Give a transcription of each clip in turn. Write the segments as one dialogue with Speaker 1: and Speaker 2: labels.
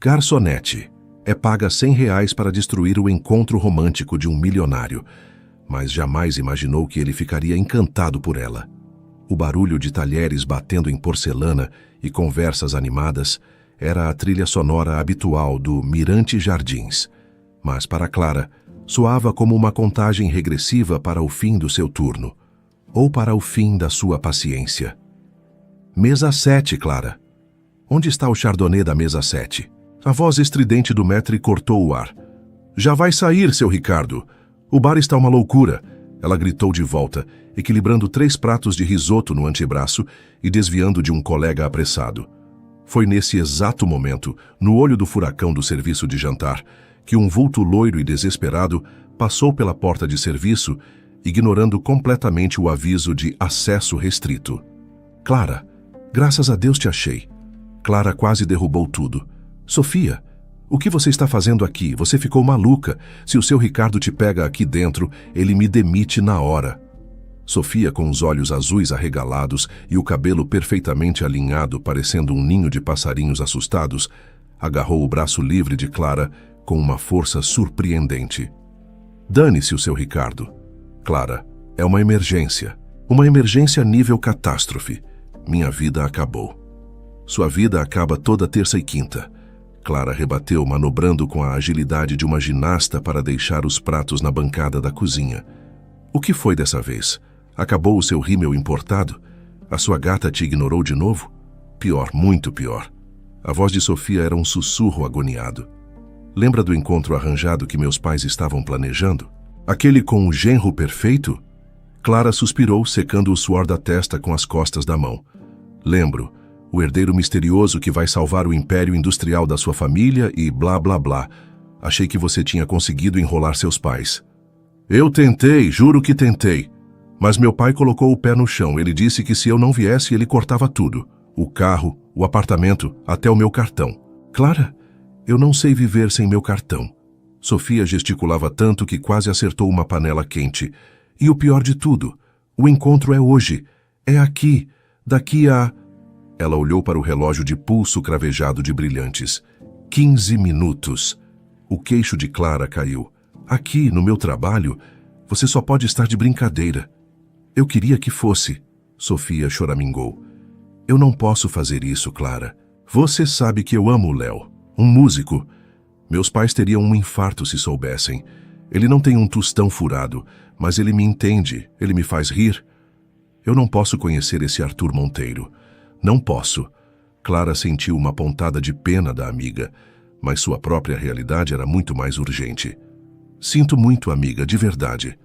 Speaker 1: Garçonete. É paga R$ 100 para destruir o encontro romântico de um milionário, mas jamais imaginou que ele ficaria encantado por ela. O barulho de talheres batendo em porcelana e conversas animadas era a trilha sonora habitual do Mirante Jardins, mas para Clara soava como uma contagem regressiva para o fim do seu turno, ou para o fim da sua paciência. Mesa 7, Clara. Onde está o chardonnay da mesa 7? A voz estridente do maître cortou o ar. Já vai sair, seu Ricardo. O bar está uma loucura. Ela gritou de volta, equilibrando 3 pratos de risoto no antebraço e desviando de um colega apressado. Foi nesse exato momento, no olho do furacão do serviço de jantar, que um vulto loiro e desesperado passou pela porta de serviço, ignorando completamente o aviso de acesso restrito. Clara, graças a Deus te achei. Clara quase derrubou tudo. Sofia, o que você está fazendo aqui? Você ficou maluca. Se o seu Ricardo te pega aqui dentro, ele me demite na hora. Sofia, com os olhos azuis arregalados e o cabelo perfeitamente alinhado, parecendo um ninho de passarinhos assustados, agarrou o braço livre de Clara com uma força surpreendente. Dane-se o seu Ricardo. Clara, é uma emergência. Uma emergência nível catástrofe. Minha vida acabou. Sua vida acaba toda terça e quinta. Clara rebateu, manobrando com a agilidade de uma ginasta para deixar os pratos na bancada da cozinha. O que foi dessa vez? Acabou o seu rímel importado? A sua gata te ignorou de novo? Pior, muito pior. A voz de Sofia era um sussurro agoniado. Lembra do encontro arranjado que meus pais estavam planejando? Aquele com o genro perfeito? Clara suspirou, secando o suor da testa com as costas da mão. Lembro. O herdeiro misterioso que vai salvar o império industrial da sua família e blá blá blá. Achei que você tinha conseguido enrolar seus pais. Eu tentei, juro que tentei. Mas meu pai colocou o pé no chão. Ele disse que se eu não viesse, ele cortava tudo. O carro, o apartamento, até o meu cartão. Clara, eu não sei viver sem meu cartão. Sofia gesticulava tanto que quase acertou uma panela quente. E o pior de tudo, o encontro é hoje. É aqui, daqui a... Ela olhou para o relógio de pulso cravejado de brilhantes. 15 minutos. O queixo de Clara caiu. Aqui, no meu trabalho, você só pode estar de brincadeira. Eu queria que fosse. Sofia choramingou. Eu não posso fazer isso, Clara. Você sabe que eu amo o Léo. Um músico. Meus pais teriam um infarto se soubessem. Ele não tem um tostão furado, mas ele me entende, ele me faz rir. Eu não posso conhecer esse Arthur Monteiro. Não posso. Clara sentiu uma pontada de pena da amiga, mas sua própria realidade era muito mais urgente. Sinto muito, amiga, de verdade.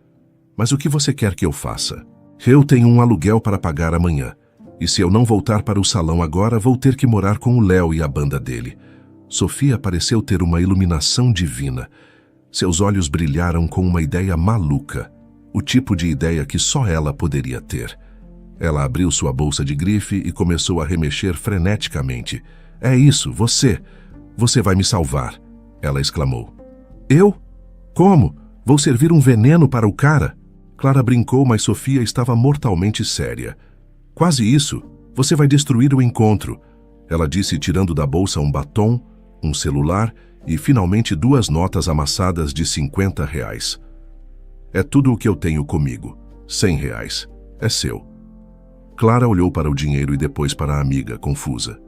Speaker 1: Mas o que você quer que eu faça? Eu tenho um aluguel para pagar amanhã. E se eu não voltar para o salão agora, vou ter que morar com o Léo e a banda dele. Sofia pareceu ter uma iluminação divina. Seus olhos brilharam com uma ideia maluca. O tipo de ideia que só ela poderia ter. Ela abriu sua bolsa de grife e começou a remexer freneticamente. É isso, você! Você vai me salvar! Ela exclamou. Eu? Como? Vou servir um veneno para o cara? Clara brincou, mas Sofia estava mortalmente séria. Quase isso! Você vai destruir o encontro! Ela disse, tirando da bolsa um batom, um celular e, finalmente, 2 notas amassadas de R$ 50. É tudo o que eu tenho comigo. R$ 100. É seu. Clara olhou para o dinheiro e depois para a amiga, confusa. R$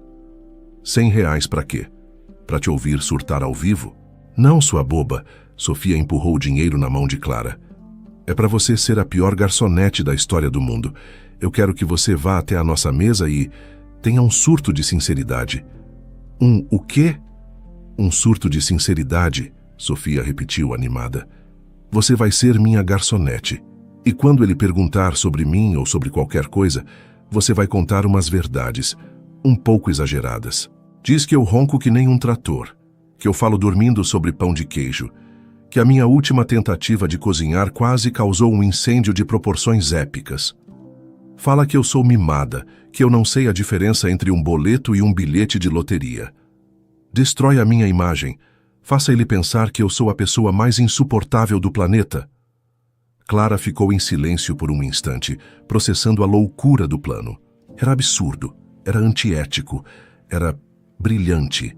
Speaker 1: 100 para quê? Para te ouvir surtar ao vivo? Não, sua boba. Sofia empurrou o dinheiro na mão de Clara. É para você ser a pior garçonete da história do mundo. Eu quero que você vá até a nossa mesa e tenha um surto de sinceridade. O quê? Um surto de sinceridade, Sofia repetiu animada. Você vai ser minha garçonete. E quando ele perguntar sobre mim ou sobre qualquer coisa, você vai contar umas verdades, um pouco exageradas. Diz que eu ronco que nem um trator, que eu falo dormindo sobre pão de queijo, que a minha última tentativa de cozinhar quase causou um incêndio de proporções épicas. Fala que eu sou mimada, que eu não sei a diferença entre um boleto e um bilhete de loteria. Destrói a minha imagem, faça ele pensar que eu sou a pessoa mais insuportável do planeta. Clara ficou em silêncio por um instante, processando a loucura do plano. Era absurdo, era antiético, era brilhante.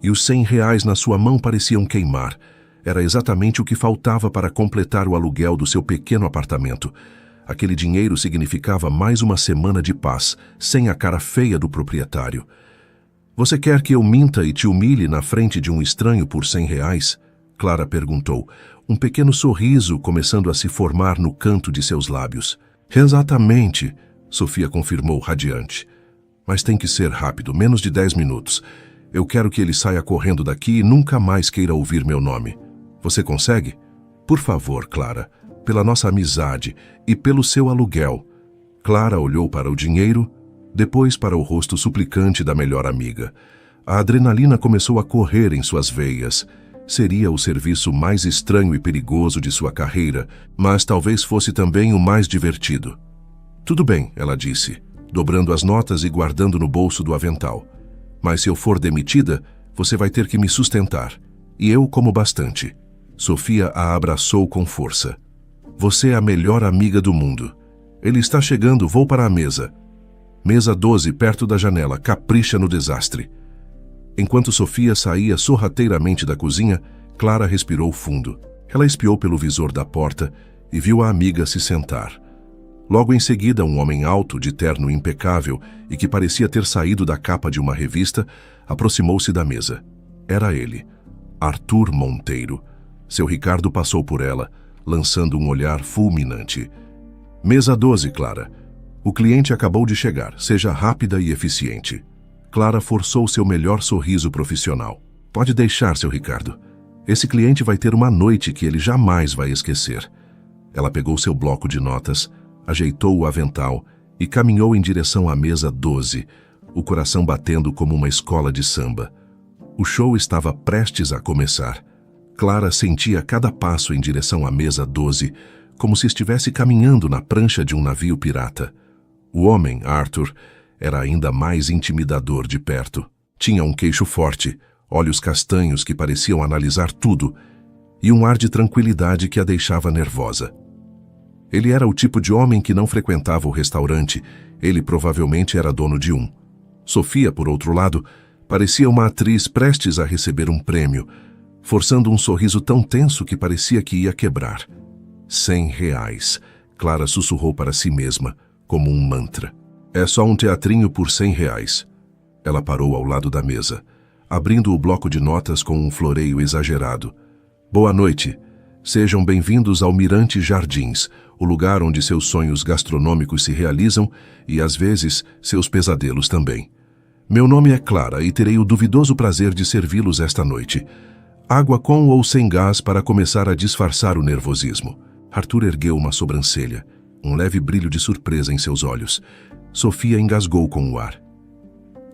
Speaker 1: E os R$ 100 na sua mão pareciam queimar. Era exatamente o que faltava para completar o aluguel do seu pequeno apartamento. Aquele dinheiro significava mais uma semana de paz, sem a cara feia do proprietário. Você quer que eu minta e te humilhe na frente de um estranho por R$ 100? Clara perguntou, um pequeno sorriso começando a se formar no canto de seus lábios. Exatamente, Sofia confirmou radiante. Mas tem que ser rápido, menos de 10 minutos. Eu quero que ele saia correndo daqui e nunca mais queira ouvir meu nome. Você consegue? Por favor, Clara, pela nossa amizade e pelo seu aluguel. Clara olhou para o dinheiro, depois para o rosto suplicante da melhor amiga. A adrenalina começou a correr em suas veias. Seria o serviço mais estranho e perigoso de sua carreira, mas talvez fosse também o mais divertido. Tudo bem, ela disse, dobrando as notas e guardando no bolso do avental. Mas se eu for demitida, você vai ter que me sustentar. E eu como bastante. Sofia a abraçou com força. Você é a melhor amiga do mundo. Ele está chegando, vou para a mesa. Mesa 12, perto da janela, capricha no desastre. Enquanto Sofia saía sorrateiramente da cozinha, Clara respirou fundo. Ela espiou pelo visor da porta e viu a amiga se sentar. Logo em seguida, um homem alto, de terno impecável e que parecia ter saído da capa de uma revista, aproximou-se da mesa. Era ele, Arthur Monteiro. Seu Ricardo passou por ela, lançando um olhar fulminante. Mesa 12, Clara. O cliente acabou de chegar. Seja rápida e eficiente. Clara forçou seu melhor sorriso profissional. Pode deixar, seu Ricardo. Esse cliente vai ter uma noite que ele jamais vai esquecer. Ela pegou seu bloco de notas, ajeitou o avental e caminhou em direção à mesa 12, o coração batendo como uma escola de samba. O show estava prestes a começar. Clara sentia cada passo em direção à mesa 12, como se estivesse caminhando na prancha de um navio pirata. O homem, Arthur, era ainda mais intimidador de perto. Tinha um queixo forte, olhos castanhos que pareciam analisar tudo, e um ar de tranquilidade que a deixava nervosa. Ele era o tipo de homem que não frequentava o restaurante, ele provavelmente era dono de um. Sofia, por outro lado, parecia uma atriz prestes a receber um prêmio, forçando um sorriso tão tenso que parecia que ia quebrar. R$ 100, Clara sussurrou para si mesma, como um mantra. É só um teatrinho por R$ 100. Ela parou ao lado da mesa, abrindo o bloco de notas com um floreio exagerado. Boa noite. Sejam bem-vindos ao Mirante Jardins, o lugar onde seus sonhos gastronômicos se realizam e, às vezes, seus pesadelos também. Meu nome é Clara e terei o duvidoso prazer de servi-los esta noite. Água com ou sem gás para começar a disfarçar o nervosismo. Arthur ergueu uma sobrancelha, um leve brilho de surpresa em seus olhos. Sofia engasgou com o ar.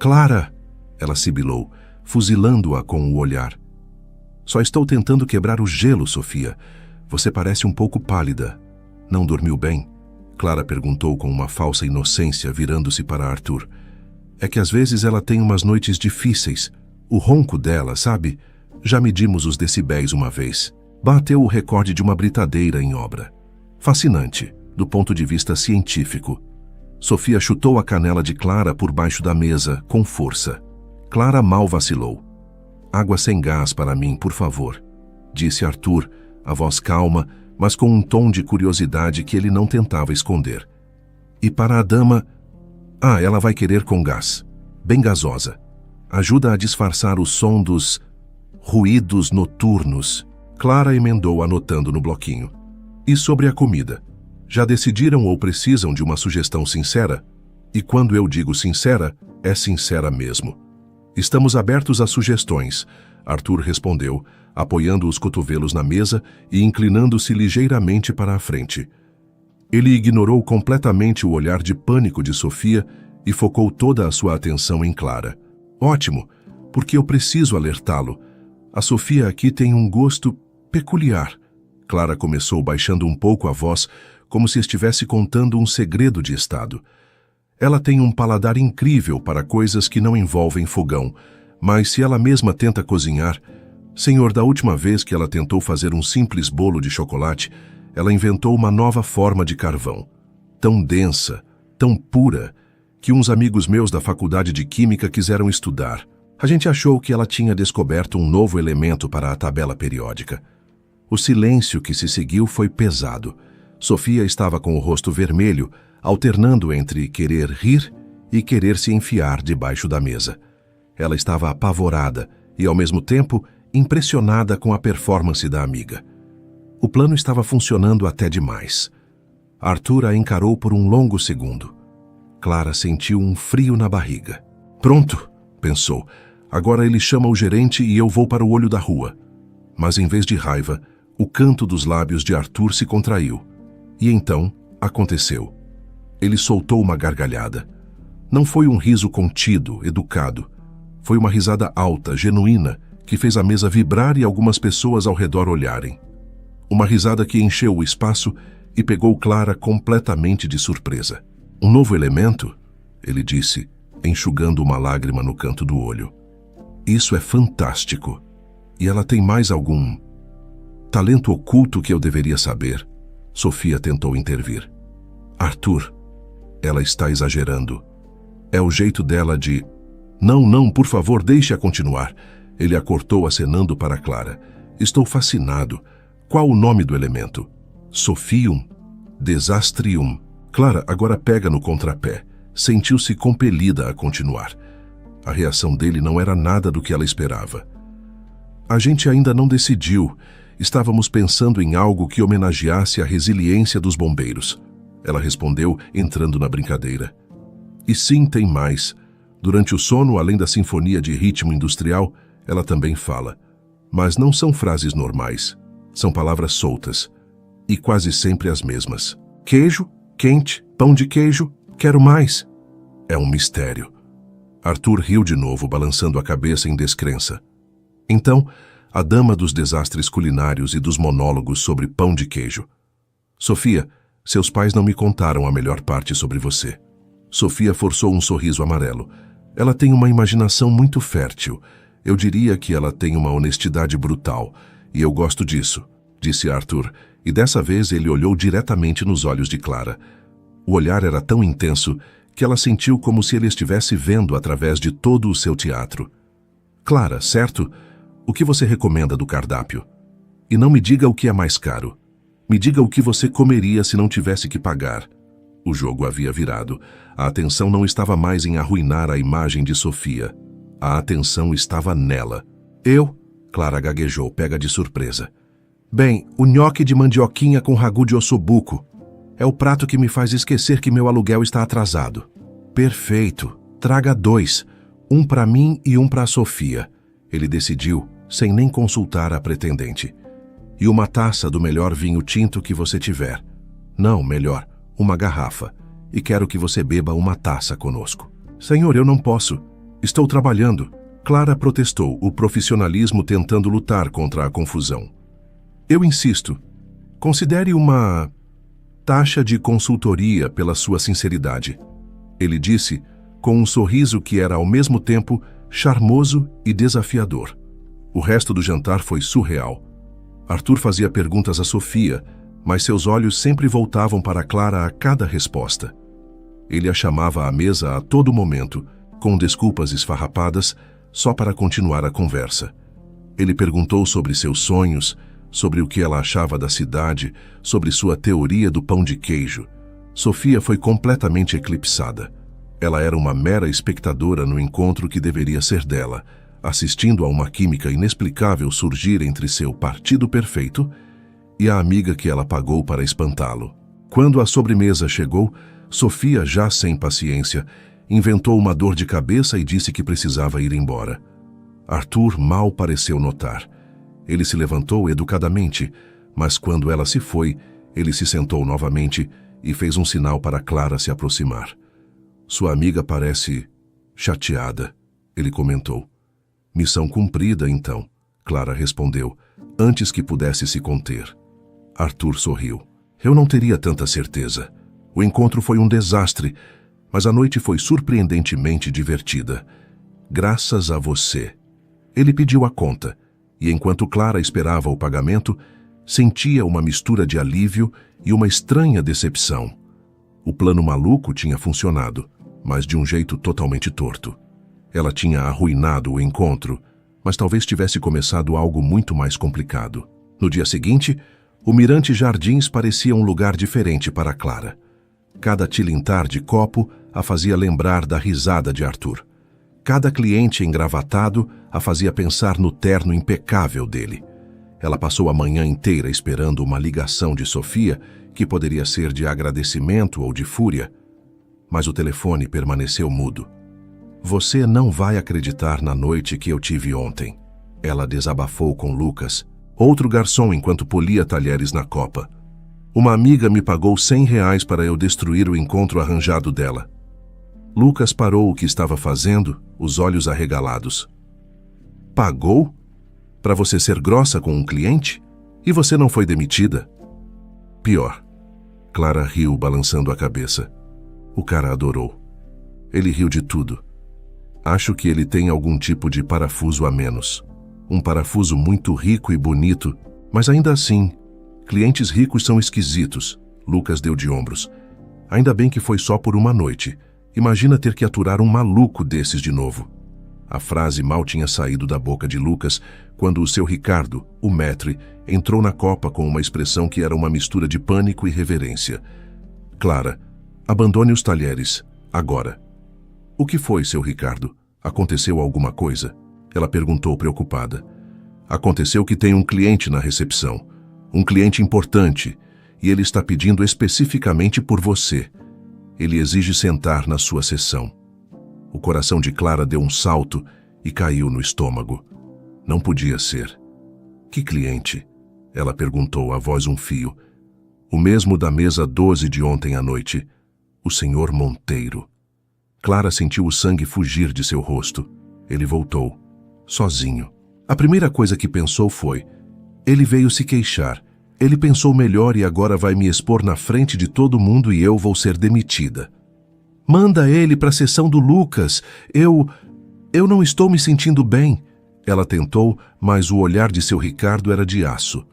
Speaker 1: Clara! Ela sibilou, fuzilando-a com o olhar. Só estou tentando quebrar o gelo, Sofia. Você parece um pouco pálida. Não dormiu bem? Clara perguntou com uma falsa inocência, virando-se para Arthur. É que às vezes ela tem umas noites difíceis. O ronco dela, sabe? Já medimos os decibéis uma vez. Bateu o recorde de uma britadeira em obra. Fascinante, do ponto de vista científico. Sofia chutou a canela de Clara por baixo da mesa, com força. Clara mal vacilou. Água sem gás para mim, por favor, disse Arthur, a voz calma, mas com um tom de curiosidade que ele não tentava esconder. E para a dama... ela vai querer com gás. Bem gasosa. Ajuda a disfarçar o som dos... ruídos noturnos. Clara emendou anotando no bloquinho. E sobre a comida? Já decidiram ou precisam de uma sugestão sincera? E quando eu digo sincera, é sincera mesmo. Estamos abertos a sugestões, Arthur respondeu, apoiando os cotovelos na mesa e inclinando-se ligeiramente para a frente. Ele ignorou completamente o olhar de pânico de Sofia e focou toda a sua atenção em Clara. Ótimo, porque eu preciso alertá-lo. A Sofia aqui tem um gosto peculiar. Clara começou baixando um pouco a voz, como se estivesse contando um segredo de estado. Ela tem um paladar incrível para coisas que não envolvem fogão, mas se ela mesma tenta cozinhar... Senhor, da última vez que ela tentou fazer um simples bolo de chocolate, ela inventou uma nova forma de carvão. Tão densa, tão pura, que uns amigos meus da faculdade de Química quiseram estudar. A gente achou que ela tinha descoberto um novo elemento para a tabela periódica. O silêncio que se seguiu foi pesado. Sofia estava com o rosto vermelho, alternando entre querer rir e querer se enfiar debaixo da mesa. Ela estava apavorada e, ao mesmo tempo, impressionada com a performance da amiga. O plano estava funcionando até demais. Arthur a encarou por um longo segundo. Clara sentiu um frio na barriga. Pronto, pensou. Agora ele chama o gerente e eu vou para o olho da rua. Mas em vez de raiva, o canto dos lábios de Arthur se contraiu. E então, aconteceu. Ele soltou uma gargalhada. Não foi um riso contido, educado. Foi uma risada alta, genuína, que fez a mesa vibrar e algumas pessoas ao redor olharem. Uma risada que encheu o espaço e pegou Clara completamente de surpresa. Um novo elemento? Ele disse, enxugando uma lágrima no canto do olho. Isso é fantástico. E ela tem mais algum talento oculto que eu deveria saber? Sofia tentou intervir. Arthur, ela está exagerando. É o jeito dela de... Não, por favor, deixe-a continuar. Ele a cortou acenando para Clara. Estou fascinado. Qual o nome do elemento? Sophium? Desastrium. Clara agora pega no contrapé. Sentiu-se compelida a continuar. A reação dele não era nada do que ela esperava. A gente ainda não decidiu. Estávamos pensando em algo que homenageasse a resiliência dos bombeiros. Ela respondeu, entrando na brincadeira. E sim, tem mais. Durante o sono, além da sinfonia de ritmo industrial, ela também fala. Mas não são frases normais. São palavras soltas. E quase sempre as mesmas. Queijo, quente, pão de queijo, quero mais. É um mistério. Arthur riu de novo, balançando a cabeça em descrença. Então, a dama dos desastres culinários e dos monólogos sobre pão de queijo. Sofia, seus pais não me contaram a melhor parte sobre você. Sofia forçou um sorriso amarelo. Ela tem uma imaginação muito fértil. Eu diria que ela tem uma honestidade brutal. E eu gosto disso, disse Arthur. E dessa vez ele olhou diretamente nos olhos de Clara. O olhar era tão intenso que ela sentiu como se ele estivesse vendo através de todo o seu teatro. Clara, certo? O que você recomenda do cardápio? E não me diga o que é mais caro. Me diga o que você comeria se não tivesse que pagar. O jogo havia virado. A atenção não estava mais em arruinar a imagem de Sofia. A atenção estava nela. Eu? Clara gaguejou, pega de surpresa. Bem, o nhoque de mandioquinha com ragu de ossobuco. É o prato que me faz esquecer que meu aluguel está atrasado. Perfeito. Traga 2. Um para mim e um para a Sofia. Ele decidiu, sem nem consultar a pretendente. E uma taça do melhor vinho tinto que você tiver. Não, melhor, uma garrafa. E quero que você beba uma taça conosco. Senhor, eu não posso. Estou trabalhando. Clara protestou, o profissionalismo tentando lutar contra a confusão. Eu insisto. Considere uma taxa de consultoria pela sua sinceridade. Ele disse, com um sorriso que era ao mesmo tempo charmoso e desafiador. O resto do jantar foi surreal. Arthur fazia perguntas a Sofia, mas seus olhos sempre voltavam para Clara a cada resposta. Ele a chamava à mesa a todo momento, com desculpas esfarrapadas, só para continuar a conversa. Ele perguntou sobre seus sonhos, sobre o que ela achava da cidade, sobre sua teoria do pão de queijo. Sofia foi completamente eclipsada. Ela era uma mera espectadora no encontro que deveria ser dela, assistindo a uma química inexplicável surgir entre seu partido perfeito e a amiga que ela pagou para espantá-lo. Quando a sobremesa chegou, Sofia, já sem paciência, inventou uma dor de cabeça e disse que precisava ir embora. Arthur mal pareceu notar. Ele se levantou educadamente, mas quando ela se foi, ele se sentou novamente e fez um sinal para Clara se aproximar. Sua amiga parece chateada, ele comentou. Missão cumprida, então, Clara respondeu, antes que pudesse se conter. Arthur sorriu. Eu não teria tanta certeza. O encontro foi um desastre, mas a noite foi surpreendentemente divertida. Graças a você. Ele pediu a conta, e enquanto Clara esperava o pagamento, sentia uma mistura de alívio e uma estranha decepção. O plano maluco tinha funcionado, mas de um jeito totalmente torto. Ela tinha arruinado o encontro, mas talvez tivesse começado algo muito mais complicado. No dia seguinte, o Mirante Jardins parecia um lugar diferente para Clara. Cada tilintar de copo a fazia lembrar da risada de Arthur. Cada cliente engravatado a fazia pensar no terno impecável dele. Ela passou a manhã inteira esperando uma ligação de Sofia, que poderia ser de agradecimento ou de fúria, mas o telefone permaneceu mudo. Você não vai acreditar na noite que eu tive ontem. Ela desabafou com Lucas, outro garçom enquanto polia talheres na copa. Uma amiga me pagou R$100 para eu destruir o encontro arranjado dela. Lucas parou o que estava fazendo, os olhos arregalados. Pagou? Para você ser grossa com um cliente? E você não foi demitida? Pior. Clara riu, balançando a cabeça. O cara adorou. Ele riu de tudo. Acho que ele tem algum tipo de parafuso a menos. Um parafuso muito rico e bonito, mas ainda assim, clientes ricos são esquisitos. Lucas deu de ombros. Ainda bem que foi só por uma noite. Imagina ter que aturar um maluco desses de novo. A frase mal tinha saído da boca de Lucas quando o seu Ricardo, o maître, entrou na copa com uma expressão que era uma mistura de pânico e reverência. Clara, abandone os talheres, agora. O que foi, seu Ricardo? Aconteceu alguma coisa? Ela perguntou preocupada. Aconteceu que tem um cliente na recepção. Um cliente importante. E ele está pedindo especificamente por você. Ele exige sentar na sua sessão. O coração de Clara deu um salto e caiu no estômago. Não podia ser. Que cliente? Ela perguntou, a voz um fio. O mesmo da mesa 12 de ontem à noite. O senhor Monteiro. Clara sentiu o sangue fugir de seu rosto. Ele voltou, sozinho. A primeira coisa que pensou foi: ele veio se queixar. Ele pensou melhor e agora vai me expor na frente de todo mundo e eu vou ser demitida. Manda ele para a sessão do Lucas. Eu não estou me sentindo bem. Ela tentou, mas o olhar de seu Ricardo era de aço.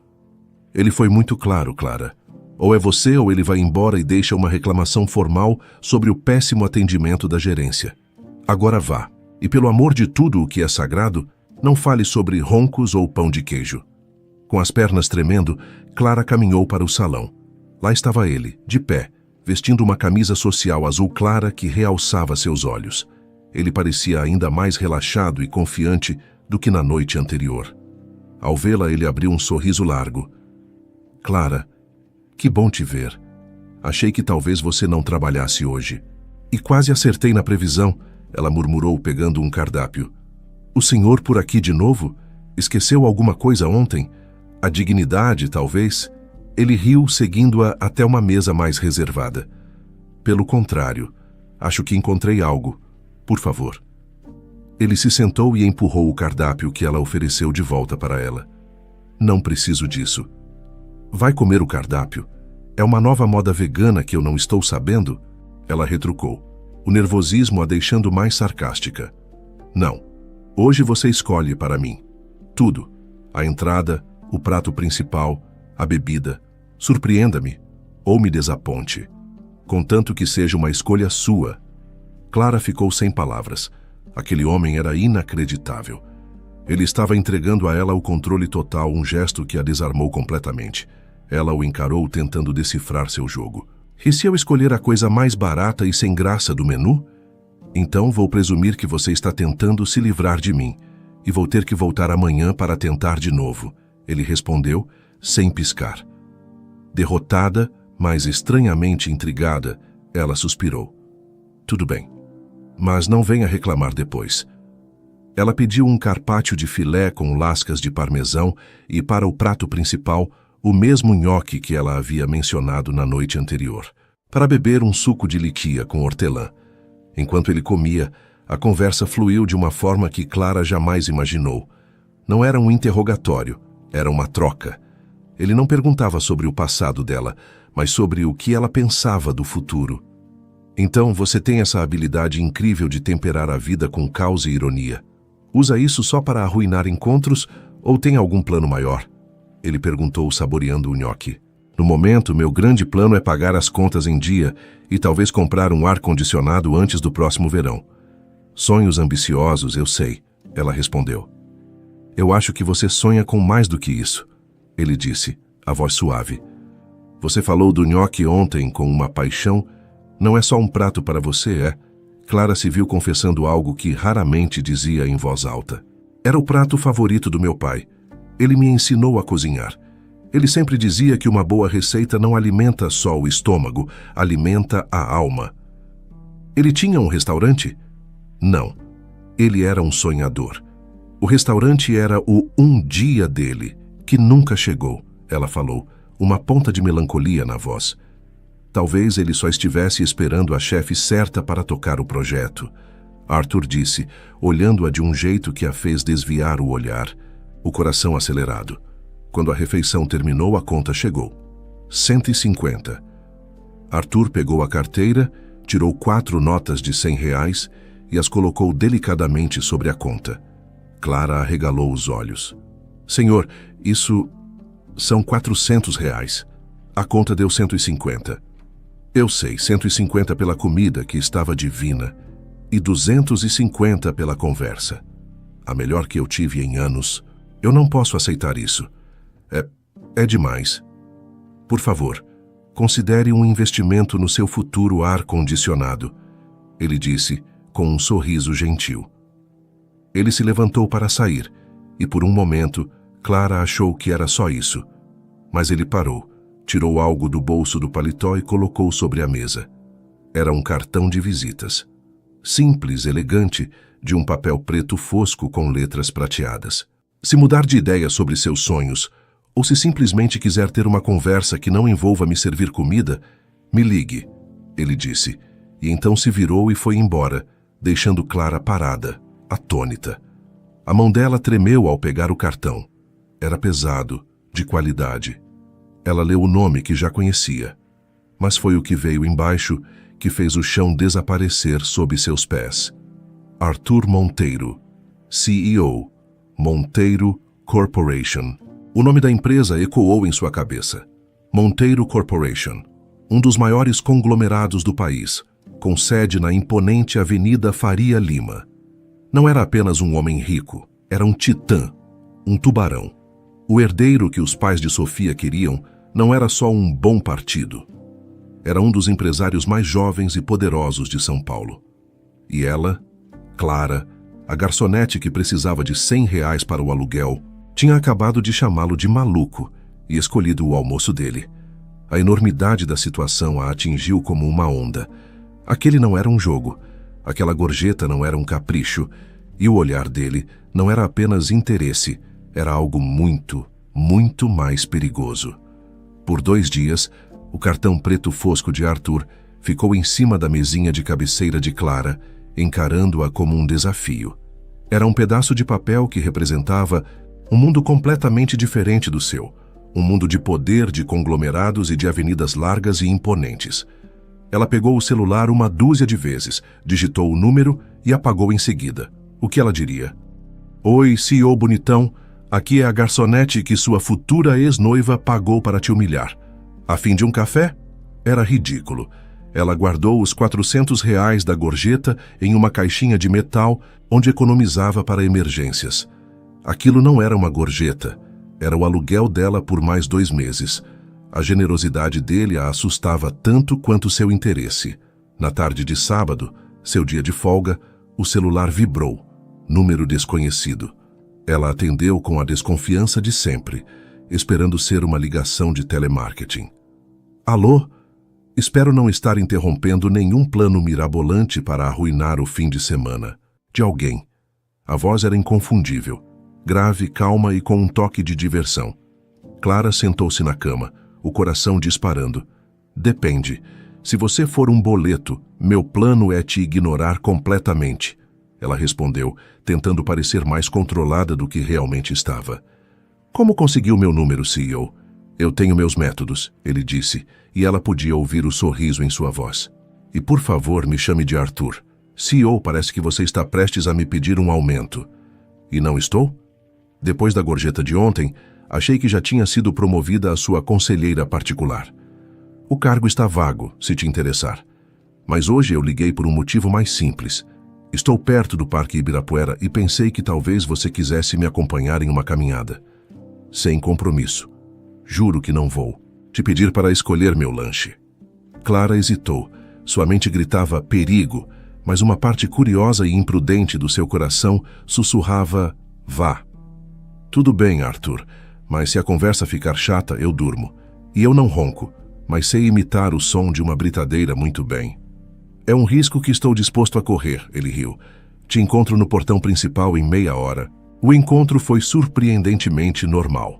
Speaker 1: Ele foi muito claro, Clara. Ou é você ou ele vai embora e deixa uma reclamação formal sobre o péssimo atendimento da gerência. Agora vá. E pelo amor de tudo o que é sagrado, não fale sobre roncos ou pão de queijo. Com as pernas tremendo, Clara caminhou para o salão. Lá estava ele, de pé, vestindo uma camisa social azul clara que realçava seus olhos. Ele parecia ainda mais relaxado e confiante do que na noite anterior. Ao vê-la, ele abriu um sorriso largo. Clara, que bom te ver. Achei que talvez você não trabalhasse hoje. E quase acertei na previsão, ela murmurou pegando um cardápio. O senhor por aqui de novo? Esqueceu alguma coisa ontem? A dignidade, talvez? Ele riu, seguindo-a até uma mesa mais reservada. Pelo contrário, acho que encontrei algo. Por favor. Ele se sentou e empurrou o cardápio que ela ofereceu de volta para ela. Não preciso disso. Vai comer o cardápio? É uma nova moda vegana que eu não estou sabendo? Ela retrucou, o nervosismo a deixando mais sarcástica. Não. Hoje você escolhe para mim. Tudo. A entrada, o prato principal, a bebida. Surpreenda-me ou me desaponte. Contanto que seja uma escolha sua. Clara ficou sem palavras. Aquele homem era inacreditável. Ele estava entregando a ela o controle total, um gesto que a desarmou completamente. Ela o encarou tentando decifrar seu jogo. E se eu escolher a coisa mais barata e sem graça do menu? Então vou presumir que você está tentando se livrar de mim e vou ter que voltar amanhã para tentar de novo. Ele respondeu, sem piscar. Derrotada, mas estranhamente intrigada, ela suspirou. Tudo bem, mas não venha reclamar depois. Ela pediu um carpaccio de filé com lascas de parmesão e, para o prato principal, o mesmo nhoque que ela havia mencionado na noite anterior. Para beber um suco de liquia com hortelã. Enquanto ele comia, a conversa fluiu de uma forma que Clara jamais imaginou. Não era um interrogatório, era uma troca. Ele não perguntava sobre o passado dela, mas sobre o que ela pensava do futuro. Então você tem essa habilidade incrível de temperar a vida com caos e ironia. Usa isso só para arruinar encontros ou tem algum plano maior? Ele perguntou, saboreando o nhoque. No momento, meu grande plano é pagar as contas em dia e talvez comprar um ar-condicionado antes do próximo verão. Sonhos ambiciosos, eu sei, ela respondeu. Eu acho que você sonha com mais do que isso, ele disse, a voz suave. Você falou do nhoque ontem com uma paixão. Não é só um prato para você, é? Clara se viu confessando algo que raramente dizia em voz alta. Era o prato favorito do meu pai. Ele me ensinou a cozinhar. Ele sempre dizia que uma boa receita não alimenta só o estômago, alimenta a alma. Ele tinha um restaurante? Não. Ele era um sonhador. O restaurante era o um dia dele, que nunca chegou, ela falou, uma ponta de melancolia na voz. Talvez ele só estivesse esperando a chefe certa para tocar o projeto. Arthur disse, olhando-a de um jeito que a fez desviar o olhar, o coração acelerado. Quando a refeição terminou, a conta chegou. 150. Arthur pegou a carteira, tirou 4 notas de R$100 e as colocou delicadamente sobre a conta. Clara arregalou os olhos. Senhor, isso são R$400. A conta deu 150. Eu sei, 150 pela comida, que estava divina, e 250 pela conversa. A melhor que eu tive em anos. Eu não posso aceitar isso. É demais. Por favor, considere um investimento no seu futuro ar-condicionado, ele disse, com um sorriso gentil. Ele se levantou para sair, e por um momento, Clara achou que era só isso. Mas ele parou, tirou algo do bolso do paletó e colocou sobre a mesa. Era um cartão de visitas. Simples, elegante, de um papel preto fosco com letras prateadas. Se mudar de ideia sobre seus sonhos, ou se simplesmente quiser ter uma conversa que não envolva me servir comida, me ligue, ele disse, e então se virou e foi embora, deixando Clara parada, atônita. A mão dela tremeu ao pegar o cartão. Era pesado, de qualidade. Ela leu o nome que já conhecia, mas foi o que veio embaixo que fez o chão desaparecer sob seus pés. Arthur Monteiro, CEO, Monteiro Corporation. O nome da empresa ecoou em sua cabeça. Monteiro Corporation, um dos maiores conglomerados do país, com sede na imponente Avenida Faria Lima. Não era apenas um homem rico, era um titã, um tubarão. O herdeiro que os pais de Sofia queriam não era só um bom partido. Era um dos empresários mais jovens e poderosos de São Paulo. E ela, Clara, a garçonete que precisava de R$100 para o aluguel, tinha acabado de chamá-lo de maluco e escolhido o almoço dele. A enormidade da situação a atingiu como uma onda. Aquele não era um jogo, aquela gorjeta não era um capricho, e o olhar dele não era apenas interesse, era algo muito, muito mais perigoso. Por 2 dias, o cartão preto fosco de Arthur ficou em cima da mesinha de cabeceira de Clara, encarando-a como um desafio. Era um pedaço de papel que representava um mundo completamente diferente do seu, um mundo de poder, de conglomerados e de avenidas largas e imponentes. Ela pegou o celular 1 de vezes, digitou o número e apagou em seguida. O que ela diria? Oi, CEO bonitão, aqui é a garçonete que sua futura ex-noiva pagou para te humilhar. A fim de um café? Era ridículo. Ela guardou os R$400 da gorjeta em uma caixinha de metal onde economizava para emergências. Aquilo não era uma gorjeta, era o aluguel dela por mais 2 meses. A generosidade dele a assustava tanto quanto seu interesse. Na tarde de sábado, seu dia de folga, o celular vibrou. Número desconhecido. Ela atendeu com a desconfiança de sempre, esperando ser uma ligação de telemarketing. Alô? Espero não estar interrompendo nenhum plano mirabolante para arruinar o fim de semana. De alguém. A voz era inconfundível, grave, calma e com um toque de diversão. Clara sentou-se na cama, o coração disparando. Depende. Se você for um boleto, meu plano é te ignorar completamente. Ela respondeu, tentando parecer mais controlada do que realmente estava. Como conseguiu meu número, CEO? Eu tenho meus métodos, ele disse, e ela podia ouvir o sorriso em sua voz. E por favor, me chame de Arthur. CEO, parece que você está prestes a me pedir um aumento. E não estou? Depois da gorjeta de ontem, achei que já tinha sido promovida a sua conselheira particular. O cargo está vago, se te interessar. Mas hoje eu liguei por um motivo mais simples. Estou perto do Parque Ibirapuera e pensei que talvez você quisesse me acompanhar em uma caminhada. Sem compromisso. Juro que não vou te pedir para escolher meu lanche. Clara hesitou. Sua mente gritava perigo, mas uma parte curiosa e imprudente do seu coração sussurrava: vá. Tudo bem, Arthur, mas se a conversa ficar chata, eu durmo. E eu não ronco, mas sei imitar o som de uma britadeira muito bem. É um risco que estou disposto a correr, ele riu. Te encontro no portão principal em meia hora. O encontro foi surpreendentemente normal.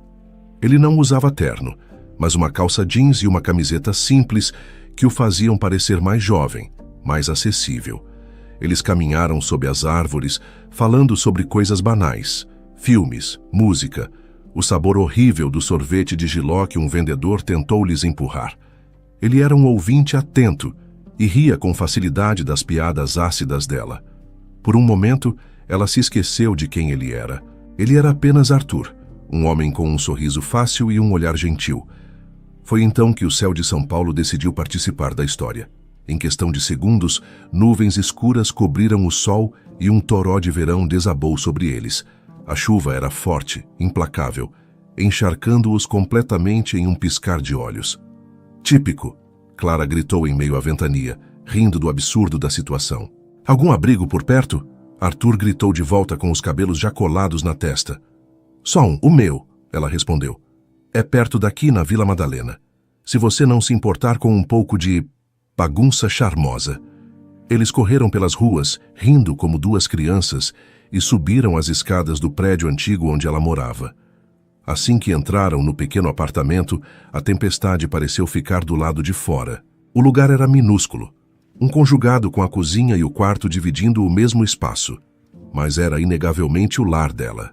Speaker 1: Ele não usava terno, mas uma calça jeans e uma camiseta simples que o faziam parecer mais jovem, mais acessível. Eles caminharam sob as árvores, falando sobre coisas banais, filmes, música, o sabor horrível do sorvete de jiló que um vendedor tentou lhes empurrar. Ele era um ouvinte atento e ria com facilidade das piadas ácidas dela. Por um momento, ela se esqueceu de quem ele era. Ele era apenas Arthur, um homem com um sorriso fácil e um olhar gentil. Foi então que o céu de São Paulo decidiu participar da história. Em questão de segundos, nuvens escuras cobriram o sol e um toró de verão desabou sobre eles. A chuva era forte, implacável, encharcando-os completamente em um piscar de olhos. Típico! Clara gritou em meio à ventania, rindo do absurdo da situação. Algum abrigo por perto? Arthur gritou de volta com os cabelos já colados na testa. Só um, o meu, ela respondeu. É perto daqui na Vila Madalena. Se você não se importar com um pouco de bagunça charmosa. Eles correram pelas ruas, rindo como duas crianças, e subiram as escadas do prédio antigo onde ela morava. Assim que entraram no pequeno apartamento, a tempestade pareceu ficar do lado de fora. O lugar era minúsculo, um conjugado com a cozinha e o quarto dividindo o mesmo espaço, mas era inegavelmente o lar dela.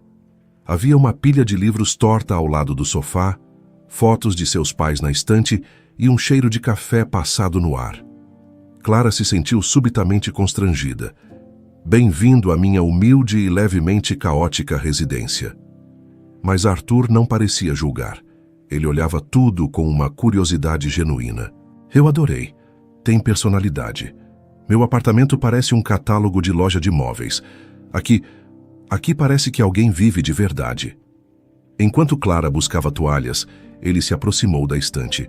Speaker 1: Havia uma pilha de livros torta ao lado do sofá, fotos de seus pais na estante e um cheiro de café passado no ar. Clara se sentiu subitamente constrangida. Bem-vindo à minha humilde e levemente caótica residência. Mas Arthur não parecia julgar. Ele olhava tudo com uma curiosidade genuína. Eu adorei. Tem personalidade. Meu apartamento parece um catálogo de loja de móveis. Aqui parece que alguém vive de verdade. Enquanto Clara buscava toalhas, ele se aproximou da estante.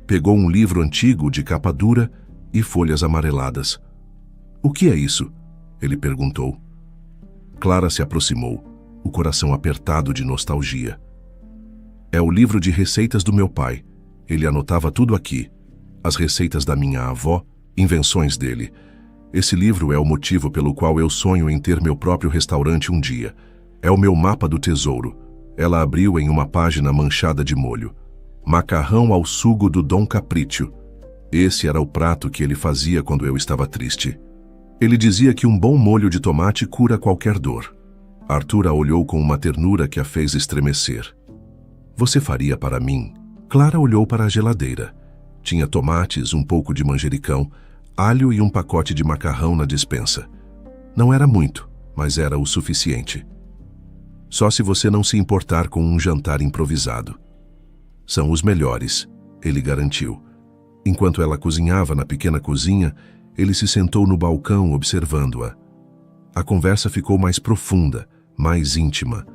Speaker 1: Pegou um livro antigo de capa dura e folhas amareladas. O que é isso? Ele perguntou. Clara se aproximou, o coração apertado de nostalgia. É o livro de receitas do meu pai. Ele anotava tudo aqui. As receitas da minha avó, invenções dele. Esse livro é o motivo pelo qual eu sonho em ter meu próprio restaurante um dia. É o meu mapa do tesouro. Ela abriu em uma página manchada de molho. Macarrão ao sugo do Dom Capriccio. Esse era o prato que ele fazia quando eu estava triste. Ele dizia que um bom molho de tomate cura qualquer dor. Arthur a olhou com uma ternura que a fez estremecer. Você faria para mim? Clara olhou para a geladeira. Tinha tomates, um pouco de manjericão, alho e um pacote de macarrão na despensa. Não era muito, mas era o suficiente. Só se você não se importar com um jantar improvisado. São os melhores, ele garantiu. Enquanto ela cozinhava na pequena cozinha, ele se sentou no balcão observando-a. A conversa ficou mais profunda, mais íntima.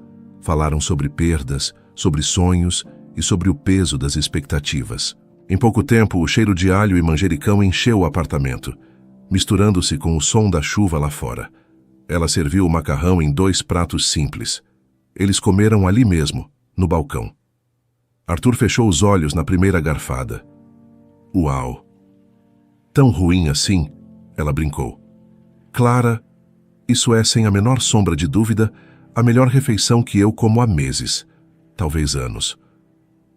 Speaker 1: Falaram sobre perdas, sobre sonhos e sobre o peso das expectativas. Em pouco tempo, o cheiro de alho e manjericão encheu o apartamento, misturando-se com o som da chuva lá fora. Ela serviu o macarrão em 2 pratos simples. Eles comeram ali mesmo, no balcão. Arthur fechou os olhos na primeira garfada. Uau! Tão ruim assim? Ela brincou. Clara, isso é, sem a menor sombra de dúvida, a melhor refeição que eu como há meses, talvez anos.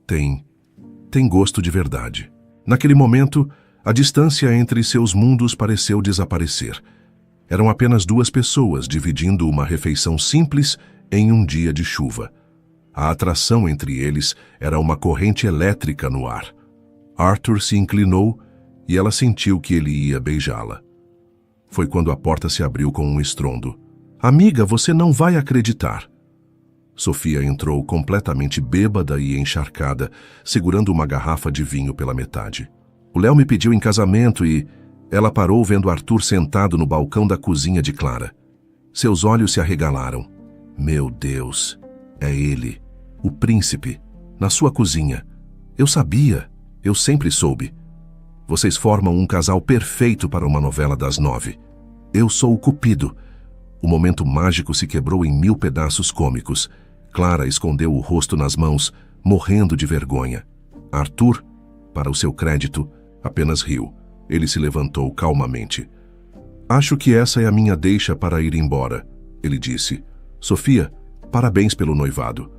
Speaker 1: Tem gosto de verdade. Naquele momento, a distância entre seus mundos pareceu desaparecer. Eram apenas 2 pessoas dividindo uma refeição simples em um dia de chuva. A atração entre eles era uma corrente elétrica no ar. Arthur se inclinou e ela sentiu que ele ia beijá-la. Foi quando a porta se abriu com um estrondo. Amiga, você não vai acreditar. Sofia entrou completamente bêbada e encharcada, segurando uma garrafa de vinho pela metade. O Léo me pediu em casamento e... Ela parou vendo Arthur sentado no balcão da cozinha de Clara. Seus olhos se arregalaram. Meu Deus, é ele, o príncipe, na sua cozinha. Eu sabia, eu sempre soube. Vocês formam um casal perfeito para uma novela das 9. Eu sou o Cupido. O momento mágico se quebrou em 1000 pedaços cômicos. Clara escondeu o rosto nas mãos, morrendo de vergonha. Arthur, para o seu crédito, apenas riu. Ele se levantou calmamente. Acho que essa é a minha deixa para ir embora, ele disse. Sofia, parabéns pelo noivado.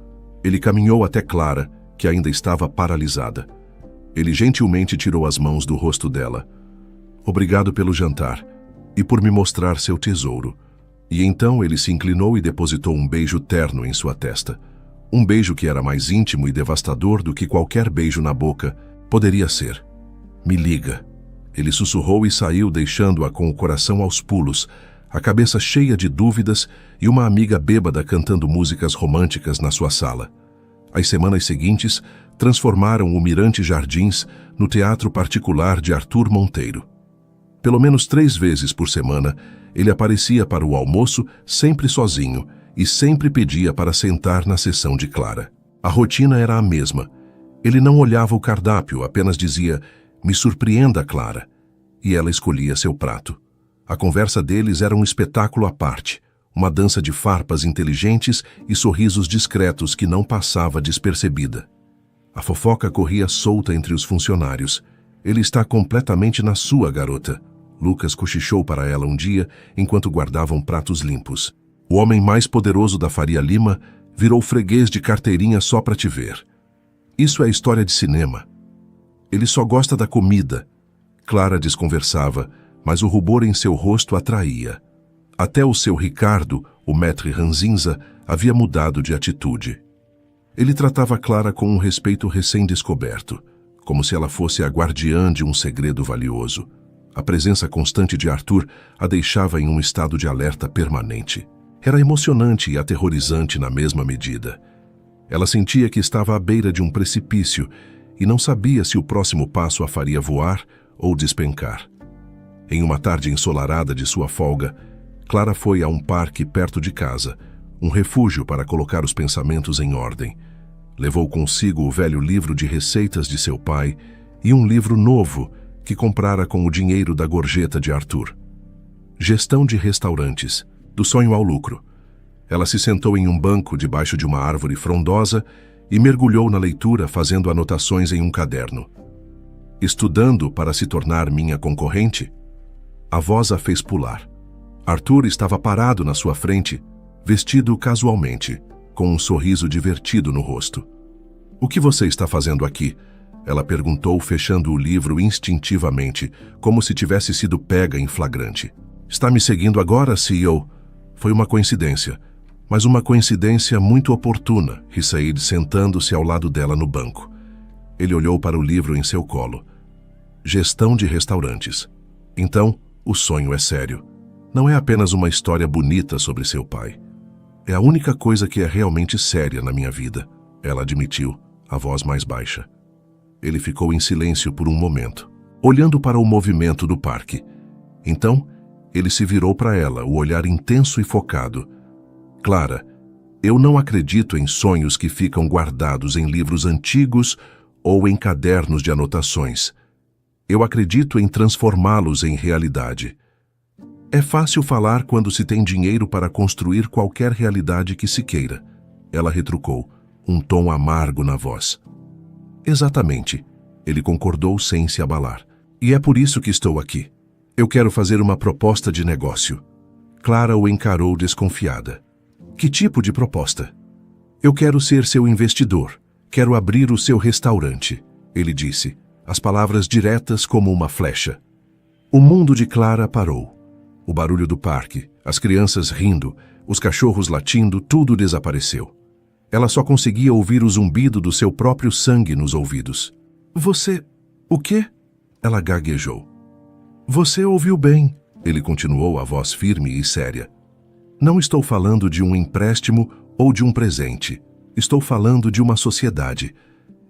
Speaker 1: Ele caminhou até Clara, que ainda estava paralisada. Ele gentilmente tirou as mãos do rosto dela. Obrigado pelo jantar e por me mostrar seu tesouro. E então ele se inclinou e depositou um beijo terno em sua testa. Um beijo que era mais íntimo e devastador do que qualquer beijo na boca poderia ser. Me liga. Ele sussurrou e saiu, deixando-a com o coração aos pulos, a cabeça cheia de dúvidas e uma amiga bêbada cantando músicas românticas na sua sala. As semanas seguintes transformaram o Mirante Jardins no teatro particular de Arthur Monteiro. Pelo menos 3 vezes por semana, ele aparecia para o almoço sempre sozinho e sempre pedia para sentar na sessão de Clara. A rotina era a mesma. Ele não olhava o cardápio, apenas dizia: "Me surpreenda, Clara." E ela escolhia seu prato. A conversa deles era um espetáculo à parte, uma dança de farpas inteligentes e sorrisos discretos que não passava despercebida. A fofoca corria solta entre os funcionários. Ele está completamente na sua, garota. Lucas cochichou para ela um dia, enquanto guardavam pratos limpos. O homem mais poderoso da Faria Lima virou freguês de carteirinha só para te ver. Isso é história de cinema. Ele só gosta da comida. Clara desconversava, mas o rubor em seu rosto atraía. Até o seu Ricardo, o maître ranzinza, havia mudado de atitude. Ele tratava Clara com um respeito recém-descoberto, como se ela fosse a guardiã de um segredo valioso. A presença constante de Arthur a deixava em um estado de alerta permanente. Era emocionante e aterrorizante na mesma medida. Ela sentia que estava à beira de um precipício e não sabia se o próximo passo a faria voar ou despencar. Em uma tarde ensolarada de sua folga, Clara foi a um parque perto de casa, um refúgio para colocar os pensamentos em ordem. Levou consigo o velho livro de receitas de seu pai e um livro novo que comprara com o dinheiro da gorjeta de Arthur. Gestão de restaurantes, do sonho ao lucro. Ela se sentou em um banco debaixo de uma árvore frondosa e mergulhou na leitura, fazendo anotações em um caderno. Estudando para se tornar minha concorrente? A voz a fez pular. Arthur estava parado na sua frente, vestido casualmente, com um sorriso divertido no rosto. O que você está fazendo aqui? Ela perguntou, fechando o livro instintivamente, como se tivesse sido pega em flagrante. Está me seguindo agora, CEO? Foi uma coincidência, mas uma coincidência muito oportuna, ri Said, sentando-se ao lado dela no banco. Ele olhou para o livro em seu colo. Gestão de restaurantes. Então, o sonho é sério. Não é apenas uma história bonita sobre seu pai. É a única coisa que é realmente séria na minha vida, ela admitiu, a voz mais baixa. Ele ficou em silêncio por um momento, olhando para o movimento do parque. Então, ele se virou para ela, o olhar intenso e focado. Clara, eu não acredito em sonhos que ficam guardados em livros antigos ou em cadernos de anotações. Eu acredito em transformá-los em realidade. É fácil falar quando se tem dinheiro para construir qualquer realidade que se queira. Ela retrucou, um tom amargo na voz. Exatamente, ele concordou sem se abalar. E é por isso que estou aqui. Eu quero fazer uma proposta de negócio. Clara o encarou desconfiada. Que tipo de proposta? Eu quero ser seu investidor. Quero abrir o seu restaurante, ele disse, as palavras diretas como uma flecha. O mundo de Clara parou. O barulho do parque, as crianças rindo, os cachorros latindo, tudo desapareceu. Ela só conseguia ouvir o zumbido do seu próprio sangue nos ouvidos. Você... o quê? Ela gaguejou. Você ouviu bem, ele continuou, a voz firme e séria. Não estou falando de um empréstimo ou de um presente. Estou falando de uma sociedade.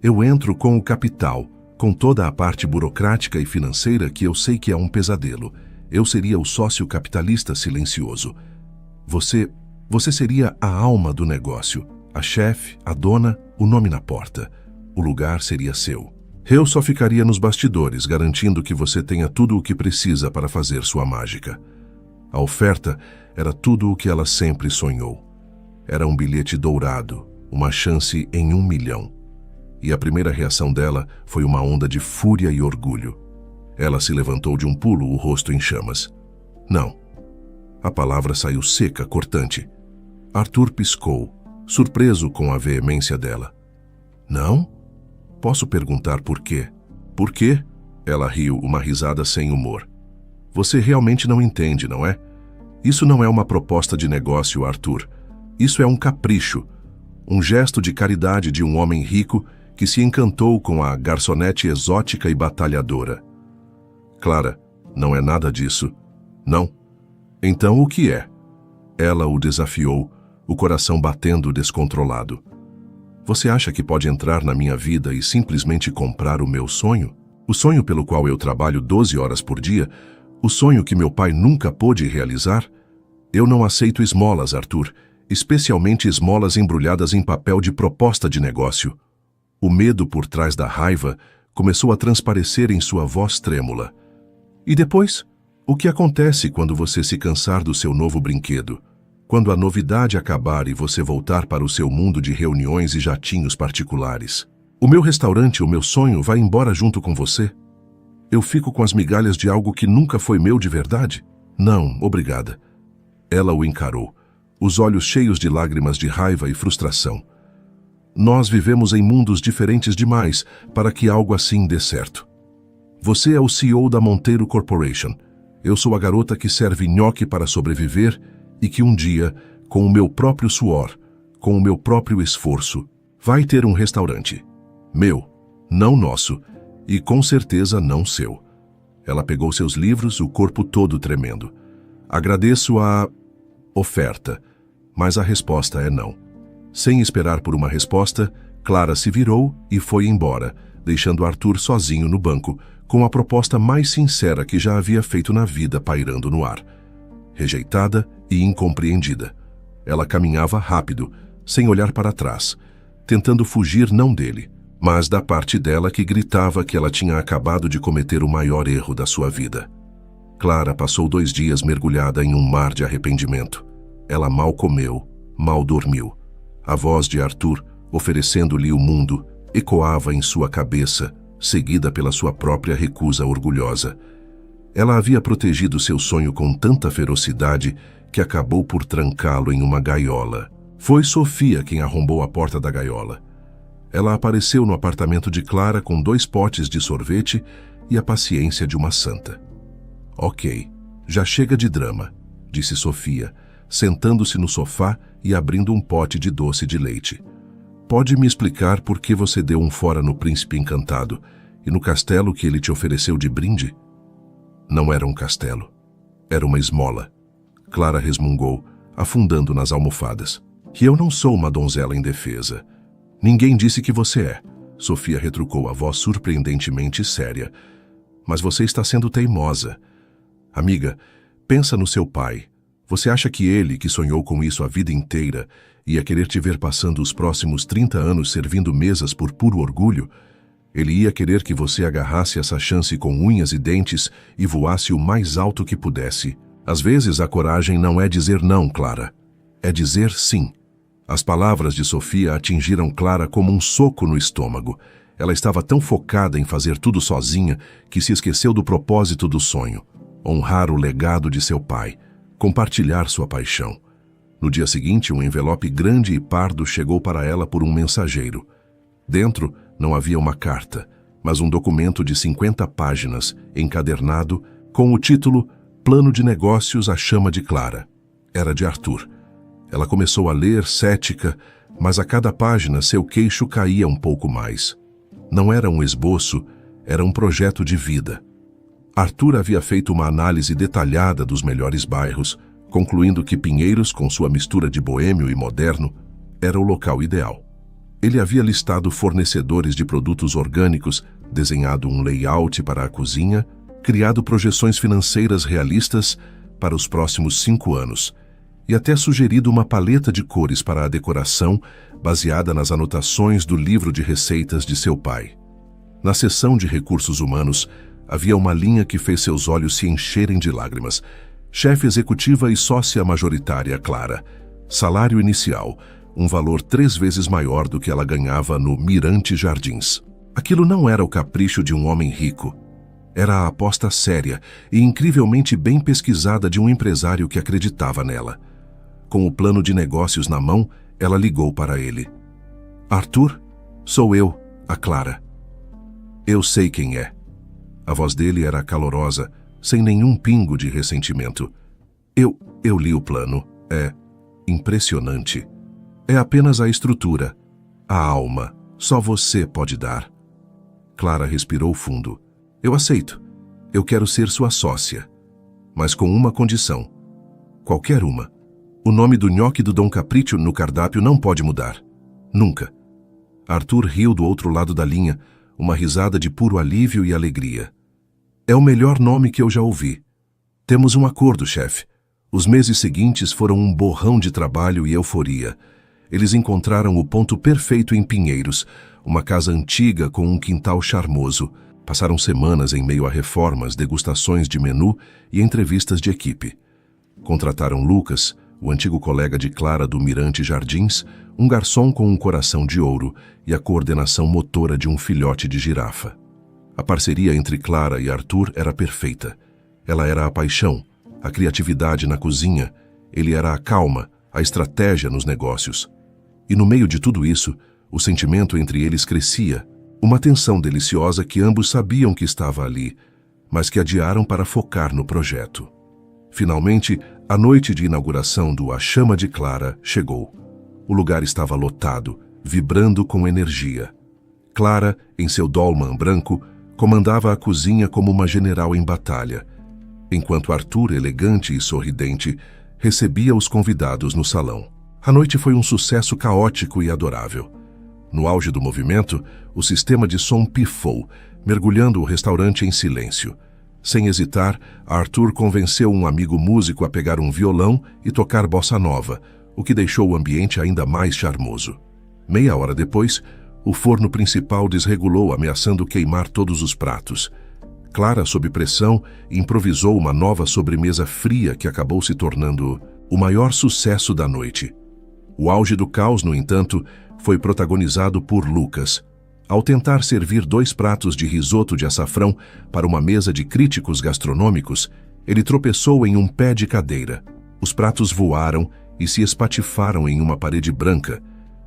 Speaker 1: Eu entro com o capital, com toda a parte burocrática e financeira que eu sei que é um pesadelo. Eu seria o sócio capitalista silencioso. Você seria a alma do negócio, a chefe, a dona, o nome na porta. O lugar seria seu. Eu só ficaria nos bastidores, garantindo que você tenha tudo o que precisa para fazer sua mágica. A oferta era tudo o que ela sempre sonhou. Era um bilhete dourado, uma chance em 1 milhão. E a primeira reação dela foi uma onda de fúria e orgulho. Ela se levantou de um pulo, o rosto em chamas. Não. A palavra saiu seca, cortante. Arthur piscou, surpreso com a veemência dela. Não? Posso perguntar por quê? Por quê? Ela riu, uma risada sem humor. Você realmente não entende, não é? Isso não é uma proposta de negócio, Arthur. Isso é um capricho. Um gesto de caridade de um homem rico que se encantou com a garçonete exótica e batalhadora. Clara, não é nada disso. Não. Então o que é? Ela o desafiou, o coração batendo descontrolado. Você acha que pode entrar na minha vida e simplesmente comprar o meu sonho? O sonho pelo qual eu trabalho 12 horas por dia? O sonho que meu pai nunca pôde realizar? Eu não aceito esmolas, Arthur, especialmente esmolas embrulhadas em papel de proposta de negócio. O medo por trás da raiva começou a transparecer em sua voz trêmula. E depois? O que acontece quando você se cansar do seu novo brinquedo? Quando a novidade acabar e você voltar para o seu mundo de reuniões e jatinhos particulares? O meu restaurante, o meu sonho, vai embora junto com você? Eu fico com as migalhas de algo que nunca foi meu de verdade? Não, obrigada. Ela o encarou, os olhos cheios de lágrimas de raiva e frustração. Nós vivemos em mundos diferentes demais para que algo assim dê certo. Você é o CEO da Monteiro Corporation. Eu sou a garota que serve nhoque para sobreviver e que um dia, com o meu próprio suor, com o meu próprio esforço, vai ter um restaurante. Meu, não nosso, e com certeza não seu. Ela pegou seus livros, o corpo todo tremendo. Agradeço a oferta, mas a resposta é não. Sem esperar por uma resposta, Clara se virou e foi embora, deixando Arthur sozinho no banco, com a proposta mais sincera que já havia feito na vida pairando no ar. Rejeitada e incompreendida. Ela caminhava rápido, sem olhar para trás, tentando fugir não dele, mas da parte dela que gritava que ela tinha acabado de cometer o maior erro da sua vida. Clara passou 2 dias mergulhada em um mar de arrependimento. Ela mal comeu, mal dormiu. A voz de Arthur, oferecendo-lhe o mundo, ecoava em sua cabeça, seguida pela sua própria recusa orgulhosa. Ela havia protegido seu sonho com tanta ferocidade que acabou por trancá-lo em uma gaiola. Foi Sofia quem arrombou a porta da gaiola. Ela apareceu no apartamento de Clara com 2 potes de sorvete e a paciência de uma santa. Ok, já chega de drama, disse Sofia, sentando-se no sofá e abrindo um pote de doce de leite. Pode me explicar por que você deu um fora no príncipe encantado e no castelo que ele te ofereceu de brinde? Não era um castelo. Era uma esmola. Clara resmungou, afundando nas almofadas. Que eu não sou uma donzela indefesa. Ninguém disse que você é. Sofia retrucou, a voz surpreendentemente séria. Mas você está sendo teimosa. Amiga, pensa no seu pai. Você acha que ele, que sonhou com isso a vida inteira, ia querer te ver passando os próximos 30 anos servindo mesas por puro orgulho? Ele ia querer que você agarrasse essa chance com unhas e dentes e voasse o mais alto que pudesse. Às vezes a coragem não é dizer não, Clara. É dizer sim. As palavras de Sofia atingiram Clara como um soco no estômago. Ela estava tão focada em fazer tudo sozinha que se esqueceu do propósito do sonho. Honrar o legado de seu pai. Compartilhar sua paixão. No dia seguinte, um envelope grande e pardo chegou para ela por um mensageiro. Dentro não havia uma carta, mas um documento de 50 páginas, encadernado, com o título Plano de Negócios à Chama de Clara. Era de Arthur. Ela começou a ler, cética, mas a cada página seu queixo caía um pouco mais. Não era um esboço, era um projeto de vida. Arthur havia feito uma análise detalhada dos melhores bairros, concluindo que Pinheiros, com sua mistura de boêmio e moderno, era o local ideal. Ele havia listado fornecedores de produtos orgânicos desenhado um layout para a cozinha, criado projeções financeiras realistas para os próximos 5 anos e até sugerido uma paleta de cores para a decoração baseada nas anotações do livro de receitas de seu pai. Na seção de recursos humanos, havia uma linha que fez seus olhos se encherem de lágrimas. Chefe executiva e sócia majoritária Clara. Salário inicial, um valor 3 vezes maior do que ela ganhava no Mirante Jardins. Aquilo não era o capricho de um homem rico. Era a aposta séria e incrivelmente bem pesquisada de um empresário que acreditava nela. Com o plano de negócios na mão, ela ligou para ele. Arthur, sou eu, a Clara. Eu sei quem é. A voz dele era calorosa, sem nenhum pingo de ressentimento. Eu li o plano. É impressionante. É apenas a estrutura, a alma. Só você pode dar. Clara respirou fundo. Eu aceito. Eu quero ser sua sócia. Mas com uma condição. Qualquer uma. O nome do nhoque do Dom Capriccio no cardápio não pode mudar. Nunca. Arthur riu do outro lado da linha, uma risada de puro alívio e alegria. É o melhor nome que eu já ouvi. Temos um acordo, chefe. Os meses seguintes foram um borrão de trabalho e euforia. Eles encontraram o ponto perfeito em Pinheiros, uma casa antiga com um quintal charmoso. Passaram semanas em meio a reformas, degustações de menu e entrevistas de equipe. Contrataram Lucas, o antigo colega de Clara do Mirante Jardins, um garçom com um coração de ouro e a coordenação motora de um filhote de girafa. A parceria entre Clara e Arthur era perfeita. Ela era a paixão, a criatividade na cozinha, ele era a calma, a estratégia nos negócios. E no meio de tudo isso, o sentimento entre eles crescia, uma tensão deliciosa que ambos sabiam que estava ali, mas que adiaram para focar no projeto. Finalmente, a noite de inauguração do A Chama de Clara chegou. O lugar estava lotado, vibrando com energia. Clara, em seu dolman branco, comandava a cozinha como uma general em batalha, enquanto Arthur, elegante e sorridente, recebia os convidados no salão. A noite foi um sucesso caótico e adorável. No auge do movimento, o sistema de som pifou, mergulhando o restaurante em silêncio. Sem hesitar, Arthur convenceu um amigo músico a pegar um violão e tocar bossa nova, o que deixou o ambiente ainda mais charmoso. Meia hora depois, o forno principal desregulou, ameaçando queimar todos os pratos. Clara, sob pressão, improvisou uma nova sobremesa fria que acabou se tornando o maior sucesso da noite. O auge do caos, no entanto, foi protagonizado por Lucas. Ao tentar servir 2 pratos de risoto de açafrão para uma mesa de críticos gastronômicos, ele tropeçou em um pé de cadeira. Os pratos voaram e se espatifaram em uma parede branca,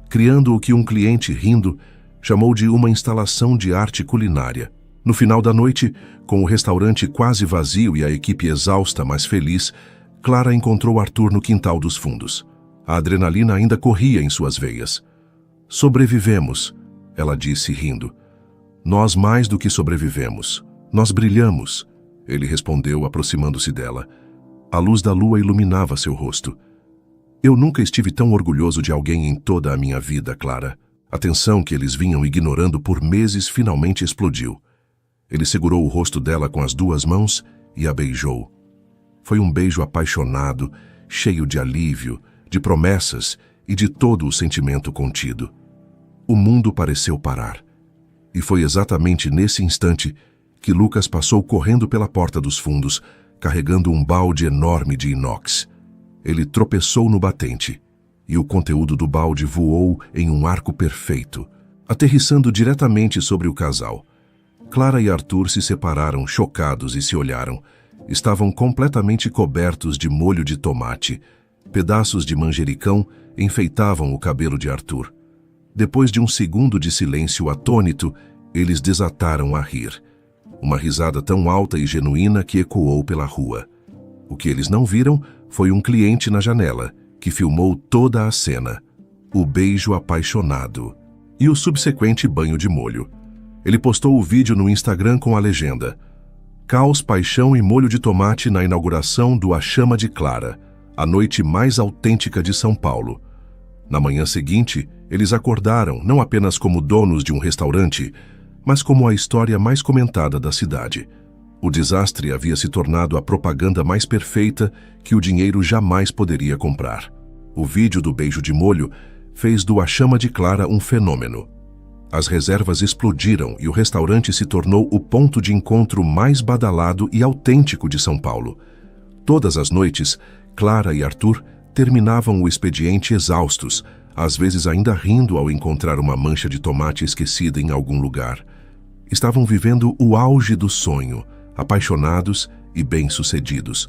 Speaker 1: criando o que um cliente, rindo, chamou de uma instalação de arte culinária. No final da noite, com o restaurante quase vazio e a equipe exausta, mas feliz, Clara encontrou Arthur no quintal dos fundos. A adrenalina ainda corria em suas veias. Sobrevivemos, ela disse, rindo. Nós mais do que sobrevivemos. Nós brilhamos, ele respondeu, aproximando-se dela. A luz da lua iluminava seu rosto. Eu nunca estive tão orgulhoso de alguém em toda a minha vida, Clara. A tensão que eles vinham ignorando por meses finalmente explodiu. Ele segurou o rosto dela com as 2 mãos e a beijou. Foi um beijo apaixonado, cheio de alívio, de promessas e de todo o sentimento contido. O mundo pareceu parar. E foi exatamente nesse instante que Lucas passou correndo pela porta dos fundos, carregando um balde enorme de inox. Ele tropeçou no batente, e o conteúdo do balde voou em um arco perfeito, aterrissando diretamente sobre o casal. Clara e Arthur se separaram, chocados, e se olharam. Estavam completamente cobertos de molho de tomate. Pedaços de manjericão enfeitavam o cabelo de Arthur. Depois de um segundo de silêncio atônito, eles desataram a rir. Uma risada tão alta e genuína que ecoou pela rua. O que eles não viram foi um cliente na janela, que filmou toda a cena. O beijo apaixonado e o subsequente banho de molho. Ele postou o vídeo no Instagram com a legenda: Caos, paixão e molho de tomate na inauguração do A Chama de Clara, a noite mais autêntica de São Paulo. Na manhã seguinte, eles acordaram não apenas como donos de um restaurante, mas como a história mais comentada da cidade. O desastre havia se tornado a propaganda mais perfeita que o dinheiro jamais poderia comprar. O vídeo do beijo de molho fez do A Chama de Clara um fenômeno. As reservas explodiram e o restaurante se tornou o ponto de encontro mais badalado e autêntico de São Paulo. Todas as noites, Clara e Arthur terminavam o expediente exaustos, às vezes ainda rindo ao encontrar uma mancha de tomate esquecida em algum lugar. Estavam vivendo o auge do sonho, apaixonados e bem-sucedidos.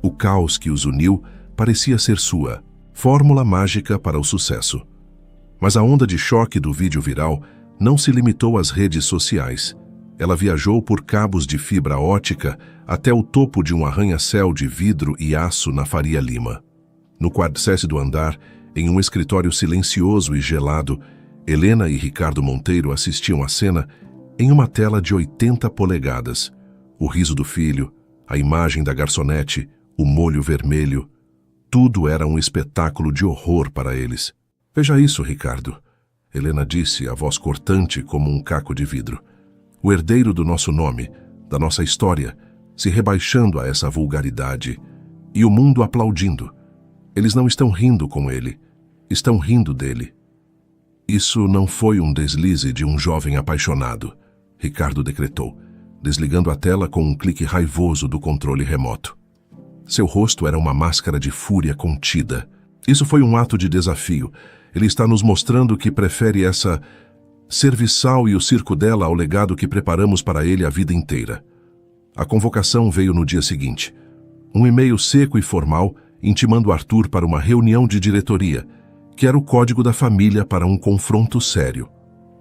Speaker 1: O caos que os uniu parecia ser sua fórmula mágica para o sucesso. Mas a onda de choque do vídeo viral não se limitou às redes sociais. Ela viajou por cabos de fibra ótica até o topo de um arranha-céu de vidro e aço na Faria Lima. No 40º andar, em um escritório silencioso e gelado, Helena e Ricardo Monteiro assistiam à cena em uma tela de 80 polegadas. O riso do filho, a imagem da garçonete, o molho vermelho, tudo era um espetáculo de horror para eles. Veja isso, Ricardo, Helena disse, a voz cortante como um caco de vidro. O herdeiro do nosso nome, da nossa história, se rebaixando a essa vulgaridade, e o mundo aplaudindo. Eles não estão rindo com ele, estão rindo dele. Isso não foi um deslize de um jovem apaixonado, Ricardo decretou, desligando a tela com um clique raivoso do controle remoto. Seu rosto era uma máscara de fúria contida. Isso foi um ato de desafio. Ele está nos mostrando que prefere essa serviçal e o circo dela ao legado que preparamos para ele a vida inteira. A convocação veio no dia seguinte. Um e-mail seco e formal intimando Arthur para uma reunião de diretoria, que era o código da família para um confronto sério.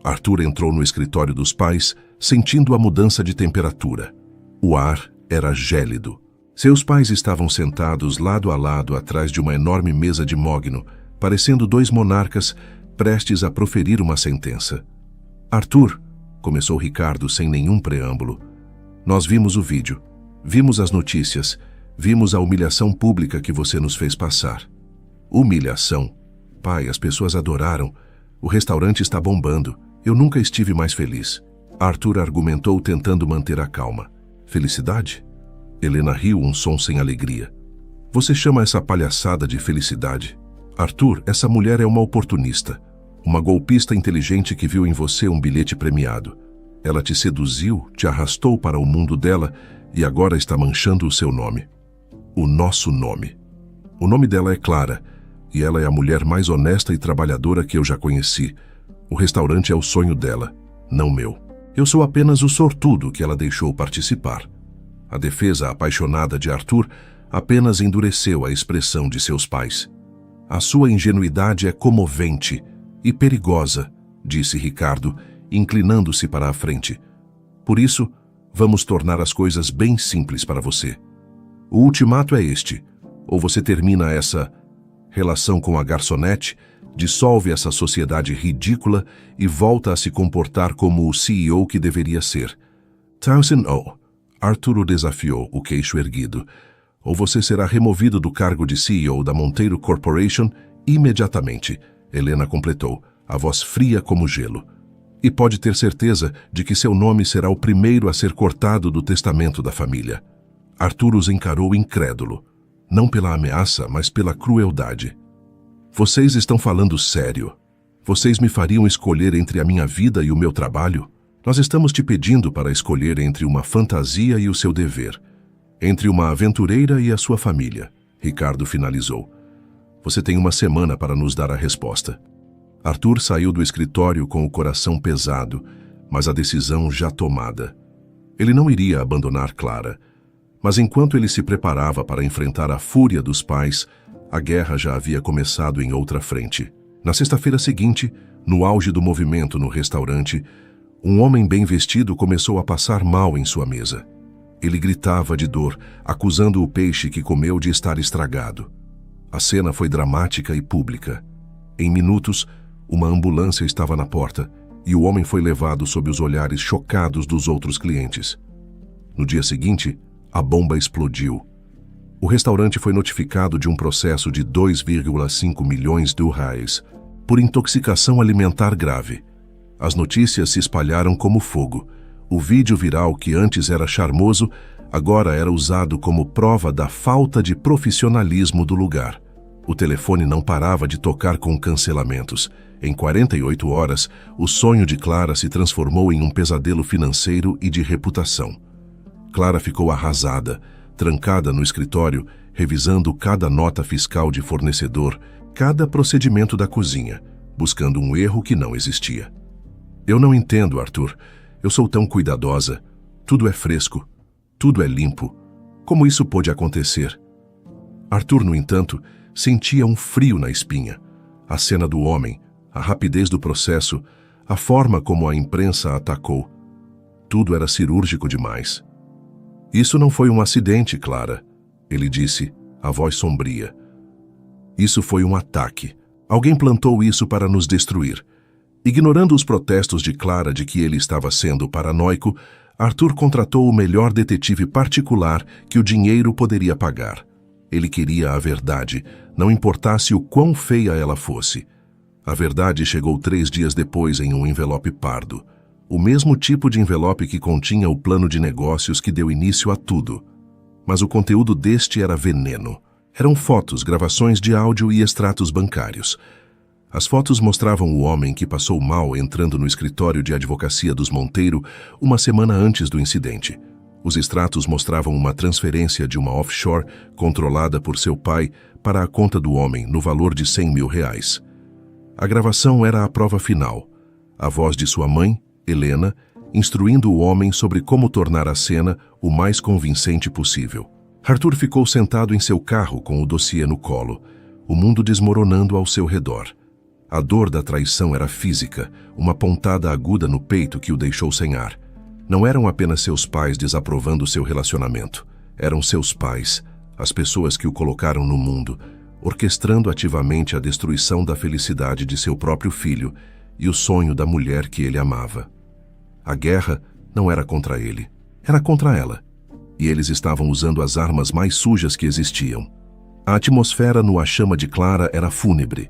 Speaker 1: Arthur entrou no escritório dos pais, sentindo a mudança de temperatura. O ar era gélido. Seus pais estavam sentados lado a lado atrás de uma enorme mesa de mogno, parecendo dois monarcas prestes a proferir uma sentença. Arthur, começou Ricardo sem nenhum preâmbulo, nós vimos o vídeo, vimos as notícias, vimos a humilhação pública que você nos fez passar. Humilhação? Pai, as pessoas adoraram. O restaurante está bombando. Eu nunca estive mais feliz. Arthur argumentou tentando manter a calma. Felicidade? Helena riu, um som sem alegria. Você chama essa palhaçada de felicidade? Arthur, essa mulher é uma oportunista. Uma golpista inteligente que viu em você um bilhete premiado. Ela te seduziu, te arrastou para o mundo dela e agora está manchando o seu nome. O nosso nome. O nome dela é Clara e ela é a mulher mais honesta e trabalhadora que eu já conheci. O restaurante é o sonho dela, não meu. Eu sou apenas o sortudo que ela deixou participar. A defesa apaixonada de Arthur apenas endureceu a expressão de seus pais. A sua ingenuidade é comovente e perigosa, disse Ricardo, inclinando-se para a frente. Por isso, vamos tornar as coisas bem simples para você. O ultimato é este: ou você termina essa relação com a garçonete, dissolve essa sociedade ridícula e volta a se comportar como o CEO que deveria ser. Townsend O. Arthur o desafiou, o queixo erguido. Ou você será removido do cargo de CEO da Monteiro Corporation imediatamente, Helena completou, a voz fria como gelo. E pode ter certeza de que seu nome será o primeiro a ser cortado do testamento da família. Arthur os encarou incrédulo, não pela ameaça, mas pela crueldade. Vocês estão falando sério? Vocês me fariam escolher entre a minha vida e o meu trabalho? Nós estamos te pedindo para escolher entre uma fantasia e o seu dever, entre uma aventureira e a sua família, Ricardo finalizou. Você tem uma semana para nos dar a resposta. Arthur saiu do escritório com o coração pesado, mas a decisão já tomada. Ele não iria abandonar Clara, mas enquanto ele se preparava para enfrentar a fúria dos pais, a guerra já havia começado em outra frente. Na sexta-feira seguinte, no auge do movimento no restaurante, um homem bem vestido começou a passar mal em sua mesa. Ele gritava de dor, acusando o peixe que comeu de estar estragado. A cena foi dramática e pública. Em minutos, uma ambulância estava na porta e o homem foi levado sob os olhares chocados dos outros clientes. No dia seguinte, a bomba explodiu. O restaurante foi notificado de um processo de 2,5 milhões de reais por intoxicação alimentar grave. As notícias se espalharam como fogo. O vídeo viral, que antes era charmoso, agora era usado como prova da falta de profissionalismo do lugar. O telefone não parava de tocar com cancelamentos. Em 48 horas, o sonho de Clara se transformou em um pesadelo financeiro e de reputação. Clara ficou arrasada, trancada no escritório, revisando cada nota fiscal de fornecedor, cada procedimento da cozinha, buscando um erro que não existia. Eu não entendo, Arthur. Eu sou tão cuidadosa. Tudo é fresco. Tudo é limpo. Como isso pôde acontecer? Arthur, no entanto, sentia um frio na espinha. A cena do homem, a rapidez do processo, a forma como a imprensa atacou. Tudo era cirúrgico demais. Isso não foi um acidente, Clara, ele disse, a voz sombria. Isso foi um ataque. Alguém plantou isso para nos destruir. Ignorando os protestos de Clara de que ele estava sendo paranoico, Arthur contratou o melhor detetive particular que o dinheiro poderia pagar. Ele queria a verdade, não importasse o quão feia ela fosse. A verdade chegou 3 dias depois em um envelope pardo. O mesmo tipo de envelope que continha o plano de negócios que deu início a tudo. Mas o conteúdo deste era veneno. Eram fotos, gravações de áudio e extratos bancários. As fotos mostravam o homem que passou mal entrando no escritório de advocacia dos Monteiro uma semana antes do incidente. Os extratos mostravam uma transferência de uma offshore controlada por seu pai para a conta do homem no valor de R$100 mil. A gravação era a prova final. A voz de sua mãe, Helena, instruindo o homem sobre como tornar a cena o mais convincente possível. Arthur ficou sentado em seu carro com o dossiê no colo, o mundo desmoronando ao seu redor. A dor da traição era física, uma pontada aguda no peito que o deixou sem ar. Não eram apenas seus pais desaprovando seu relacionamento. Eram seus pais, as pessoas que o colocaram no mundo, orquestrando ativamente a destruição da felicidade de seu próprio filho e o sonho da mulher que ele amava. A guerra não era contra ele, era contra ela. E eles estavam usando as armas mais sujas que existiam. A atmosfera no A Chama de Clara era fúnebre.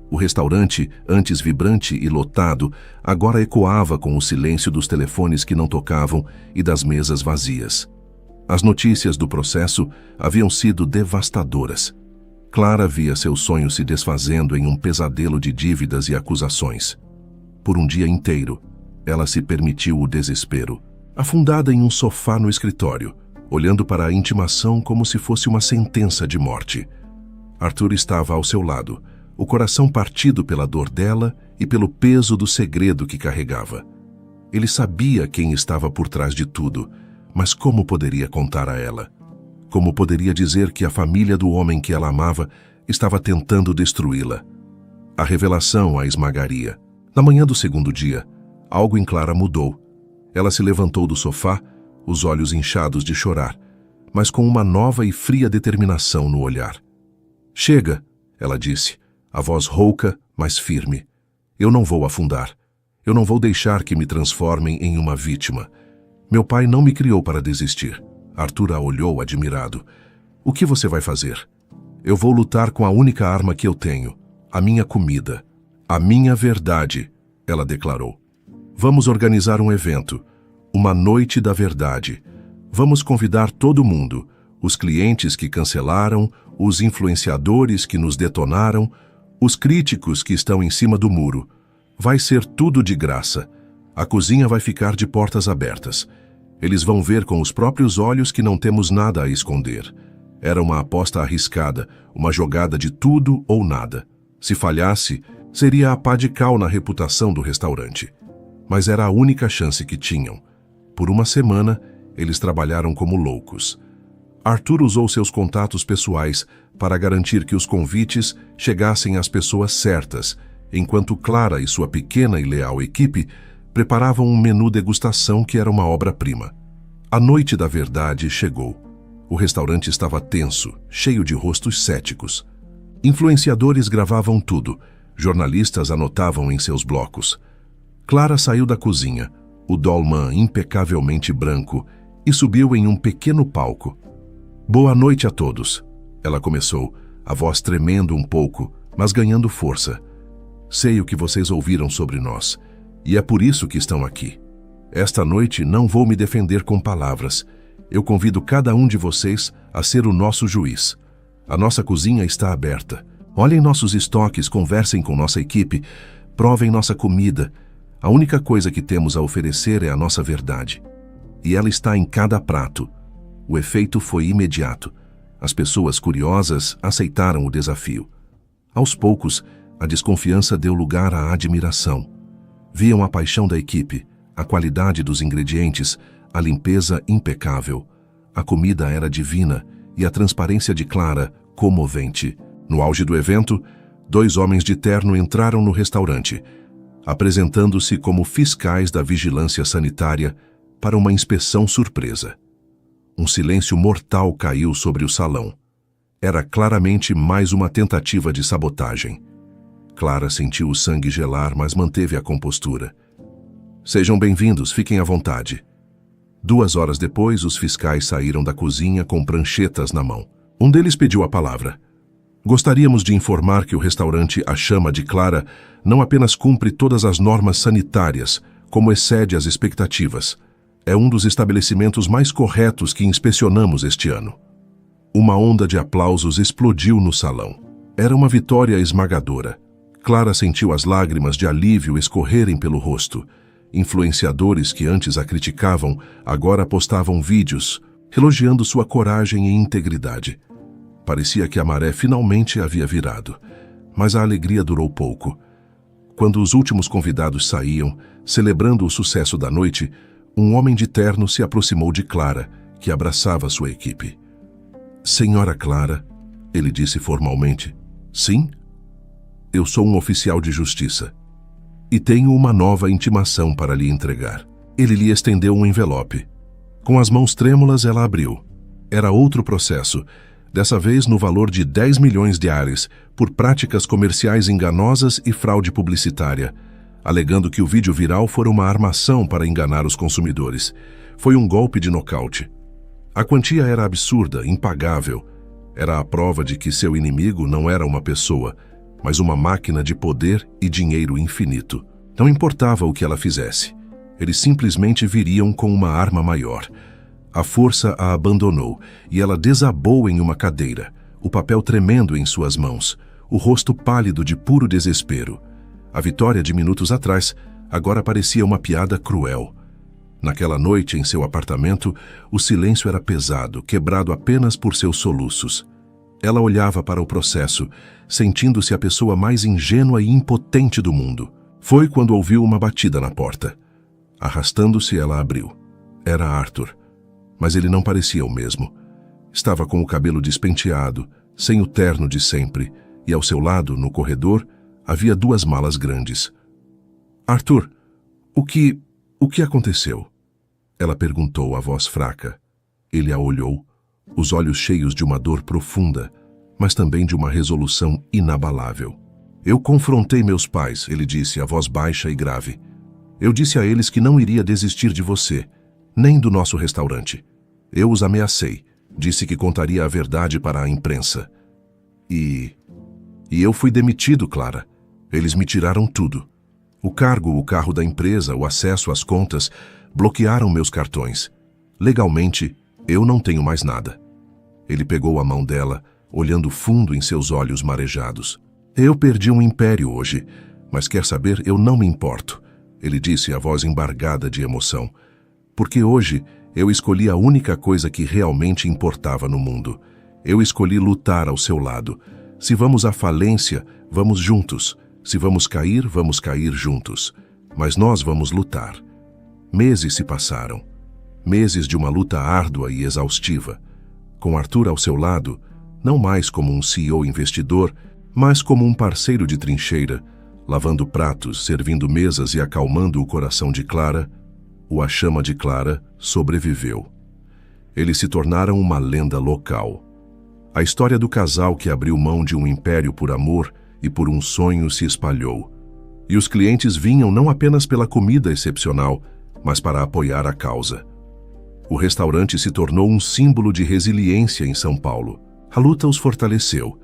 Speaker 1: O restaurante, antes vibrante e lotado, agora ecoava com o silêncio dos telefones que não tocavam e das mesas vazias. As notícias do processo haviam sido devastadoras. Clara via seu sonho se desfazendo em um pesadelo de dívidas e acusações. Por um dia inteiro, ela se permitiu o desespero, afundada em um sofá no escritório, olhando para a intimação como se fosse uma sentença de morte. Arthur estava ao seu lado, o coração partido pela dor dela e pelo peso do segredo que carregava. Ele sabia quem estava por trás de tudo, mas como poderia contar a ela? Como poderia dizer que a família do homem que ela amava estava tentando destruí-la? A revelação a esmagaria. Na manhã do segundo dia, algo em Clara mudou. Ela se levantou do sofá, os olhos inchados de chorar, mas com uma nova e fria determinação no olhar. "Chega", ela disse, a voz rouca, mas firme. "Eu não vou afundar. Eu não vou deixar que me transformem em uma vítima. Meu pai não me criou para desistir." Arthur a olhou admirado. "O que você vai fazer?" "Eu vou lutar com a única arma que eu tenho, a minha comida. A minha verdade", ela declarou. "Vamos organizar um evento, uma noite da verdade. Vamos convidar todo mundo, os clientes que cancelaram, os influenciadores que nos detonaram, os críticos que estão em cima do muro. Vai ser tudo de graça. A cozinha vai ficar de portas abertas. Eles vão ver com os próprios olhos que não temos nada a esconder." Era uma aposta arriscada, uma jogada de tudo ou nada. Se falhasse, seria a pá de cal na reputação do restaurante. Mas era a única chance que tinham. Por uma semana, eles trabalharam como loucos. Arthur usou seus contatos pessoais para garantir que os convites chegassem às pessoas certas, enquanto Clara e sua pequena e leal equipe preparavam um menu degustação que era uma obra-prima. A noite da verdade chegou. O restaurante estava tenso, cheio de rostos céticos. Influenciadores gravavam tudo, jornalistas anotavam em seus blocos. Clara saiu da cozinha, o dolman impecavelmente branco, e subiu em um pequeno palco. "Boa noite a todos", ela começou, a voz tremendo um pouco, mas ganhando força. "Sei o que vocês ouviram sobre nós, E é por isso que estão aqui. Esta noite não vou me defender com palavras. Eu convido cada um de vocês a ser o nosso juiz. A nossa cozinha está aberta. Olhem nossos estoques, conversem com nossa equipe, provem nossa comida. A única coisa que temos a oferecer é a nossa verdade. E ela está em cada prato. O efeito foi imediato. As pessoas curiosas aceitaram o desafio. Aos poucos, a desconfiança deu lugar à admiração. Viam a paixão da equipe, a qualidade dos ingredientes, a limpeza impecável. A comida era divina e a transparência de Clara comovente. No auge do evento, 2 homens de terno entraram no restaurante, apresentando-se como fiscais da vigilância sanitária para uma inspeção surpresa. Um silêncio mortal caiu sobre o salão. Era claramente mais uma tentativa de sabotagem. Clara sentiu o sangue gelar, mas manteve a compostura. Sejam bem-vindos, fiquem à vontade. 2 horas depois, os fiscais saíram da cozinha com pranchetas na mão. Um deles pediu a palavra. Gostaríamos de informar que o restaurante A Chama de Clara não apenas cumpre todas as normas sanitárias, como excede as expectativas. É um dos estabelecimentos mais corretos que inspecionamos este ano. Uma onda de aplausos explodiu no salão. Era uma vitória esmagadora. Clara sentiu as lágrimas de alívio escorrerem pelo rosto. Influenciadores que antes a criticavam, agora postavam vídeos, elogiando sua coragem e integridade. Parecia que a maré finalmente havia virado, mas a alegria durou pouco. Quando os últimos convidados saíam, celebrando o sucesso da noite, um homem de terno se aproximou de Clara, que abraçava sua equipe. Senhora Clara, ele disse formalmente. Sim? Eu sou um oficial de justiça. E tenho uma nova intimação para lhe entregar. Ele lhe estendeu um envelope. Com as mãos trêmulas, ela abriu. Era outro processo, dessa vez no valor de 10 milhões de ares, por práticas comerciais enganosas e fraude publicitária, alegando que o vídeo viral fora uma armação para enganar os consumidores. Foi um golpe de nocaute. A quantia era absurda, impagável. Era a prova de que seu inimigo não era uma pessoa, mas uma máquina de poder e dinheiro infinito. Não importava o que ela fizesse. Eles simplesmente viriam com uma arma maior. A força a abandonou e ela desabou em uma cadeira, o papel tremendo em suas mãos, o rosto pálido de puro desespero. A vitória de minutos atrás agora parecia uma piada cruel. Naquela noite, em seu apartamento, o silêncio era pesado, quebrado apenas por seus soluços. Ela olhava para o processo, sentindo-se a pessoa mais ingênua e impotente do mundo. Foi quando ouviu uma batida na porta. Arrastando-se, ela abriu. Era Arthur, mas ele não parecia o mesmo. Estava com o cabelo despenteado, sem o terno de sempre, e ao seu lado, no corredor, havia 2 malas grandes. Arthur, o que aconteceu? Ela perguntou, a voz fraca. Ele a olhou, os olhos cheios de uma dor profunda, mas também de uma resolução inabalável. Eu confrontei meus pais, ele disse, a voz baixa e grave. Eu disse a eles que não iria desistir de você, nem do nosso restaurante. Eu os ameacei, disse que contaria a verdade para a imprensa. E eu fui demitido, Clara. Eles me tiraram tudo. O cargo, o carro da empresa, o acesso às contas, bloquearam meus cartões. Legalmente, eu não tenho mais nada. Ele pegou a mão dela, olhando fundo em seus olhos marejados. Eu perdi um império hoje, mas quer saber, eu não me importo, ele disse, a voz embargada de emoção. Porque hoje eu escolhi a única coisa que realmente importava no mundo. Eu escolhi lutar ao seu lado. Se vamos à falência, vamos juntos. Se vamos cair juntos. Mas nós vamos lutar. Meses se passaram. Meses de uma luta árdua e exaustiva. Com Arthur ao seu lado, não mais como um CEO investidor, mas como um parceiro de trincheira, lavando pratos, servindo mesas e acalmando o coração de Clara, o A Chama de Clara sobreviveu. Eles se tornaram uma lenda local. A história do casal que abriu mão de um império por amor e por um sonho se espalhou. E os clientes vinham não apenas pela comida excepcional, mas para apoiar a causa. O restaurante se tornou um símbolo de resiliência em São Paulo. A luta os fortaleceu,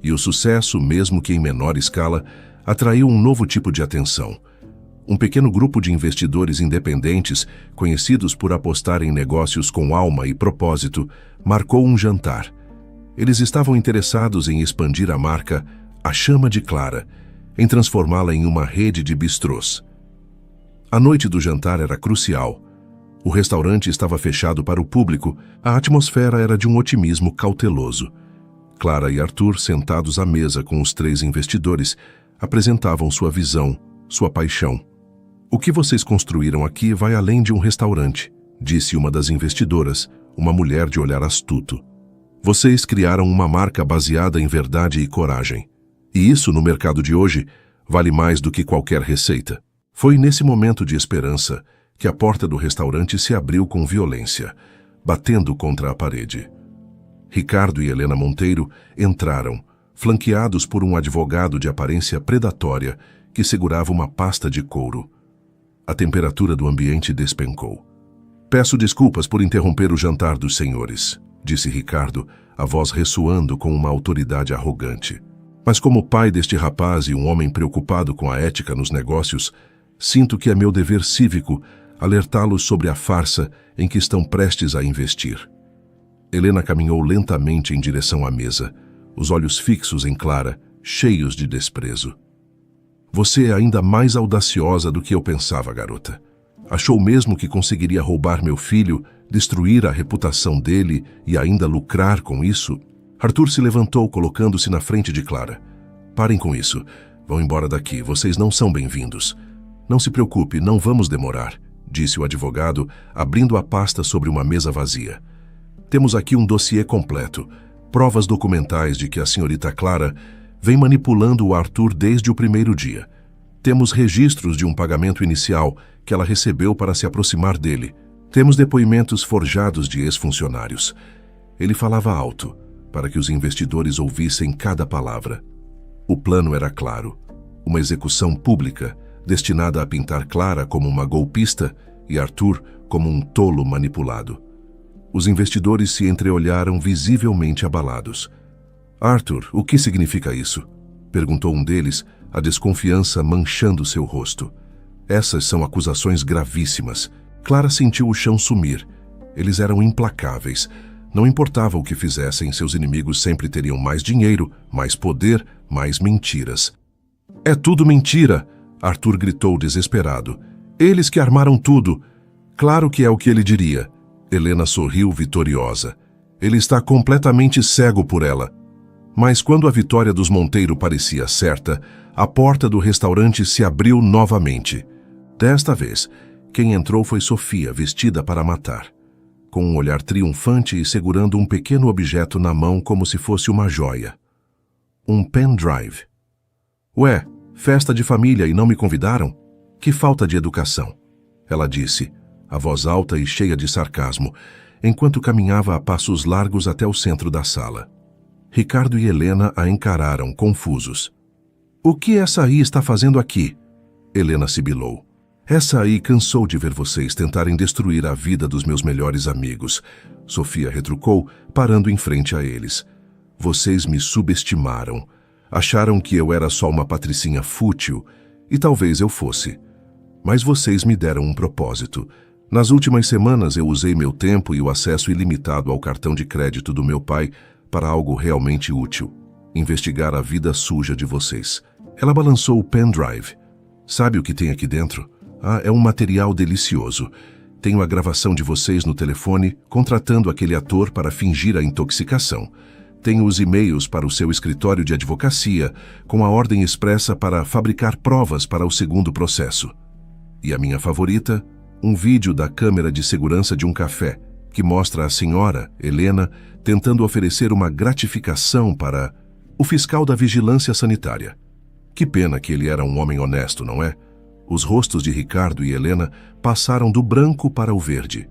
Speaker 1: e o sucesso, mesmo que em menor escala, atraiu um novo tipo de atenção. Um pequeno grupo de investidores independentes, conhecidos por apostar em negócios com alma e propósito, marcou um jantar. Eles estavam interessados em expandir a marca A Chama de Clara, em transformá-la em uma rede de bistrôs. A noite do jantar era crucial. O restaurante estava fechado para o público, a atmosfera era de um otimismo cauteloso. Clara e Arthur, sentados à mesa com os 3 investidores, apresentavam sua visão, sua paixão. "O que vocês construíram aqui vai além de um restaurante", disse uma das investidoras, uma mulher de olhar astuto. "Vocês criaram uma marca baseada em verdade e coragem. E isso, no mercado de hoje, vale mais do que qualquer receita." Foi nesse momento de esperança que a porta do restaurante se abriu com violência, batendo contra a parede. Ricardo e Helena Monteiro entraram, flanqueados por um advogado de aparência predatória que segurava uma pasta de couro. A temperatura do ambiente despencou. "Peço desculpas por interromper o jantar dos senhores", disse Ricardo, a voz ressoando com uma autoridade arrogante. "Mas como pai deste rapaz e um homem preocupado com a ética nos negócios, sinto que é meu dever cívico alertá-los sobre a farsa em que estão prestes a investir." Helena caminhou lentamente em direção à mesa, os olhos fixos em Clara, cheios de desprezo. "Você é ainda mais audaciosa do que eu pensava, garota. Achou mesmo que conseguiria roubar meu filho, destruir a reputação dele e ainda lucrar com isso?" Arthur se levantou, colocando-se na frente de Clara. "Parem com isso. Vão embora daqui. Vocês não são bem-vindos." "Não se preocupe, não vamos demorar", disse o advogado, abrindo a pasta sobre uma mesa vazia. "Temos aqui um dossiê completo, provas documentais de que a senhorita Clara vem manipulando o Arthur desde o primeiro dia. Temos registros de um pagamento inicial que ela recebeu para se aproximar dele. Temos depoimentos forjados de ex-funcionários." Ele falava alto, para que os investidores ouvissem cada palavra. O plano era claro: uma execução pública, destinada a pintar Clara como uma golpista e Arthur como um tolo manipulado. Os investidores se entreolharam visivelmente abalados. "Arthur, o que significa isso?" perguntou um deles, a desconfiança manchando seu rosto. "Essas são acusações gravíssimas." Clara sentiu o chão sumir. Eles eram implacáveis. Não importava o que fizessem, seus inimigos sempre teriam mais dinheiro, mais poder, mais mentiras. "É tudo mentira!" Arthur gritou desesperado. "Eles que armaram tudo." "Claro que é o que ele diria." Helena sorriu vitoriosa. "Ele está completamente cego por ela." Mas quando a vitória dos Monteiro parecia certa, a porta do restaurante se abriu novamente. Desta vez, quem entrou foi Sofia, vestida para matar, com um olhar triunfante e segurando um pequeno objeto na mão como se fosse uma joia. Um pendrive. "Ué, festa de família e não me convidaram? Que falta de educação!" ela disse, a voz alta e cheia de sarcasmo, enquanto caminhava a passos largos até o centro da sala. Ricardo e Helena a encararam, confusos. "O que essa aí está fazendo aqui?" Helena sibilou. "Essa aí cansou de ver vocês tentarem destruir a vida dos meus melhores amigos", Sofia retrucou, parando em frente a eles. "Vocês me subestimaram. Acharam que eu era só uma patricinha fútil, e talvez eu fosse. Mas vocês me deram um propósito. Nas últimas semanas eu usei meu tempo e o acesso ilimitado ao cartão de crédito do meu pai para algo realmente útil: investigar a vida suja de vocês." Ela balançou o pendrive. "Sabe o que tem aqui dentro? É um material delicioso. Tenho a gravação de vocês no telefone, contratando aquele ator para fingir a intoxicação. Tenho os e-mails para o seu escritório de advocacia, com a ordem expressa para fabricar provas para o segundo processo. E a minha favorita, um vídeo da câmera de segurança de um café, que mostra a senhora, Helena, tentando oferecer uma gratificação para o fiscal da vigilância sanitária. Que pena que ele era um homem honesto, não é?" Os rostos de Ricardo e Helena passaram do branco para o verde.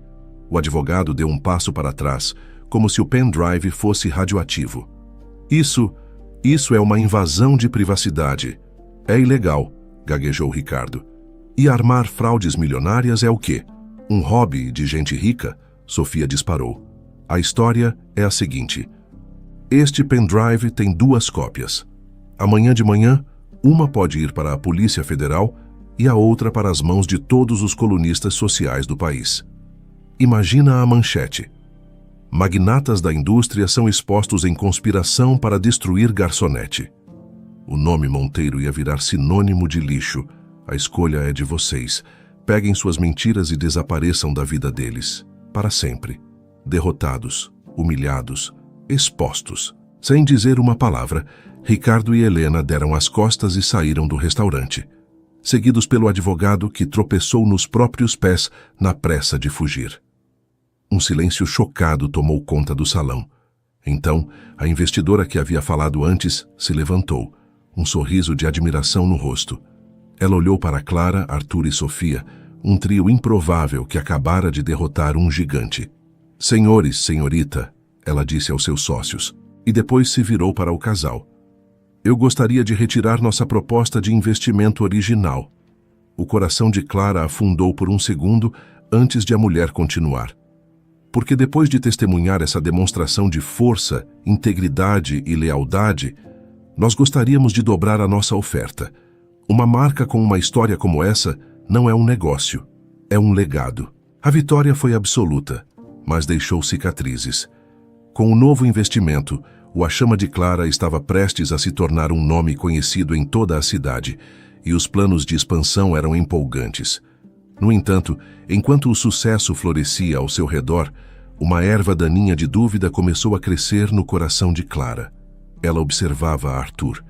Speaker 1: O advogado deu um passo para trás, como se o pendrive fosse radioativo. Isso é uma invasão de privacidade. É ilegal", gaguejou Ricardo. "E armar fraudes milionárias é o quê? Um hobby de gente rica?" Sofia disparou. "A história é a seguinte. Este pendrive tem 2 cópias. Amanhã de manhã, uma pode ir para a Polícia Federal e a outra para as mãos de todos os colunistas sociais do país. Imagina a manchete: magnatas da indústria são expostos em conspiração para destruir garçonete. O nome Monteiro ia virar sinônimo de lixo. A escolha é de vocês. Peguem suas mentiras e desapareçam da vida deles. Para sempre. Derrotados, humilhados, expostos. Sem dizer uma palavra, Ricardo e Helena deram as costas e saíram do restaurante, seguidos pelo advogado que tropeçou nos próprios pés na pressa de fugir. Um silêncio chocado tomou conta do salão. Então, a investidora que havia falado antes se levantou, um sorriso de admiração no rosto. Ela olhou para Clara, Arthur e Sofia, um trio improvável que acabara de derrotar um gigante. Senhores, senhorita, ela disse aos seus sócios, e depois se virou para o casal. Eu gostaria de retirar nossa proposta de investimento original. O coração de Clara afundou por um segundo antes de a mulher continuar. Porque depois de testemunhar essa demonstração de força, integridade e lealdade, nós gostaríamos de dobrar a nossa oferta. Uma marca com uma história como essa não é um negócio, é um legado. A vitória foi absoluta, mas deixou cicatrizes. Com o novo investimento, o A Chama de Clara estava prestes a se tornar um nome conhecido em toda a cidade, e os planos de expansão eram empolgantes. No entanto, enquanto o sucesso florescia ao seu redor, uma erva daninha de dúvida começou a crescer no coração de Clara. Ela observava Arthur.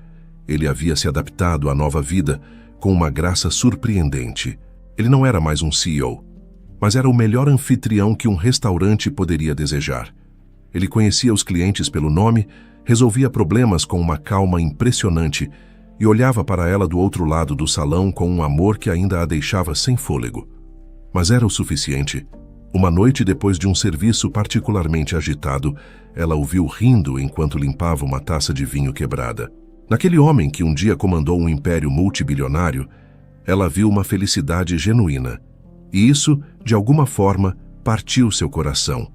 Speaker 1: Ele havia se adaptado à nova vida com uma graça surpreendente. Ele não era mais um CEO, mas era o melhor anfitrião que um restaurante poderia desejar. Ele conhecia os clientes pelo nome, resolvia problemas com uma calma impressionante e olhava para ela do outro lado do salão com um amor que ainda a deixava sem fôlego. Mas era o suficiente. Uma noite depois de um serviço particularmente agitado, ela o viu rindo enquanto limpava uma taça de vinho quebrada. Naquele homem que um dia comandou um império multibilionário, ela viu uma felicidade genuína. E isso, de alguma forma, partiu seu coração.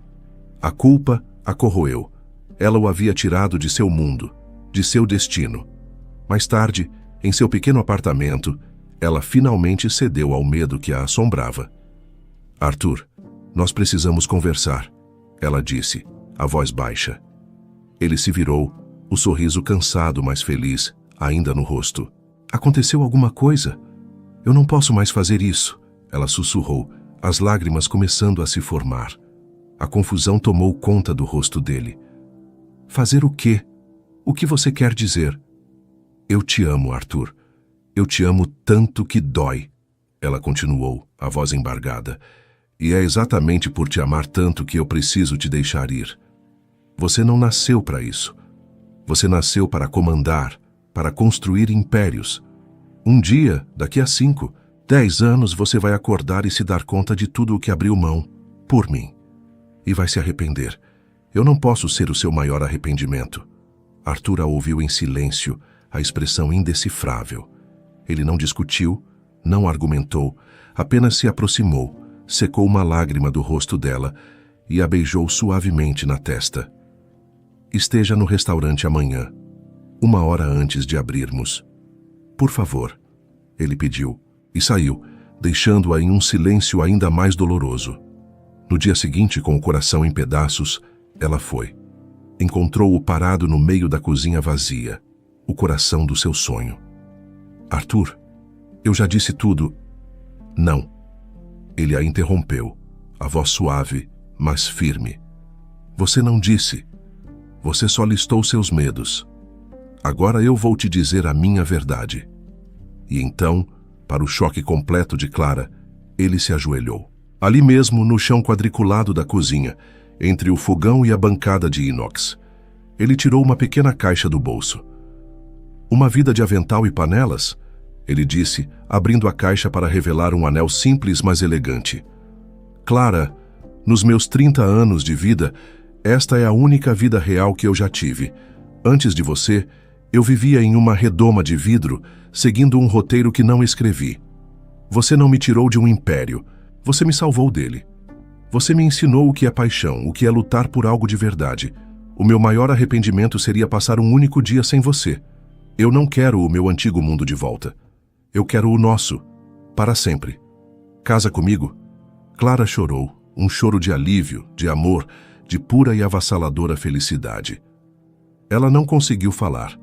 Speaker 1: A culpa a corroeu. Ela o havia tirado de seu mundo, de seu destino. Mais tarde, em seu pequeno apartamento, ela finalmente cedeu ao medo que a assombrava. Arthur, nós precisamos conversar, ela disse, a voz baixa. Ele se virou, o sorriso cansado, mas feliz, ainda no rosto. Aconteceu alguma coisa? Eu não posso mais fazer isso, ela sussurrou, as lágrimas começando a se formar. A confusão tomou conta do rosto dele. Fazer o quê? O que você quer dizer? Eu te amo, Arthur. Eu te amo tanto que dói. Ela continuou, a voz embargada. E é exatamente por te amar tanto que eu preciso te deixar ir. Você não nasceu para isso. Você nasceu para comandar, para construir impérios. Um dia, daqui a 5, 10 anos, você vai acordar e se dar conta de tudo o que abriu mão, por mim. E vai se arrepender. Eu não posso ser o seu maior arrependimento. Arthur a ouviu em silêncio, a expressão indecifrável. Ele não discutiu, não argumentou, apenas se aproximou, secou uma lágrima do rosto dela e a beijou suavemente na testa. Esteja no restaurante amanhã, 1 hora antes de abrirmos. Por favor, ele pediu, e saiu, deixando-a em um silêncio ainda mais doloroso. No dia seguinte, com o coração em pedaços, ela foi. Encontrou-o parado no meio da cozinha vazia, o coração do seu sonho. Arthur, eu já disse tudo. Não. Ele a interrompeu, a voz suave, mas firme. Você não disse. Você só listou seus medos. Agora eu vou te dizer a minha verdade. E então, para o choque completo de Clara, ele se ajoelhou. Ali mesmo, no chão quadriculado da cozinha, entre o fogão e a bancada de inox, ele tirou uma pequena caixa do bolso. Uma vida de avental e panelas? Ele disse, abrindo a caixa para revelar um anel simples, mas elegante. Clara, nos meus 30 anos de vida, esta é a única vida real que eu já tive. Antes de você, eu vivia em uma redoma de vidro, seguindo um roteiro que não escrevi. Você não me tirou de um império. Você me salvou dele. Você me ensinou o que é paixão, o que é lutar por algo de verdade. O meu maior arrependimento seria passar um único dia sem você. Eu não quero o meu antigo mundo de volta. Eu quero o nosso. Para sempre. Casa comigo? Clara chorou, um choro de alívio, de amor, de pura e avassaladora felicidade. Ela não conseguiu falar,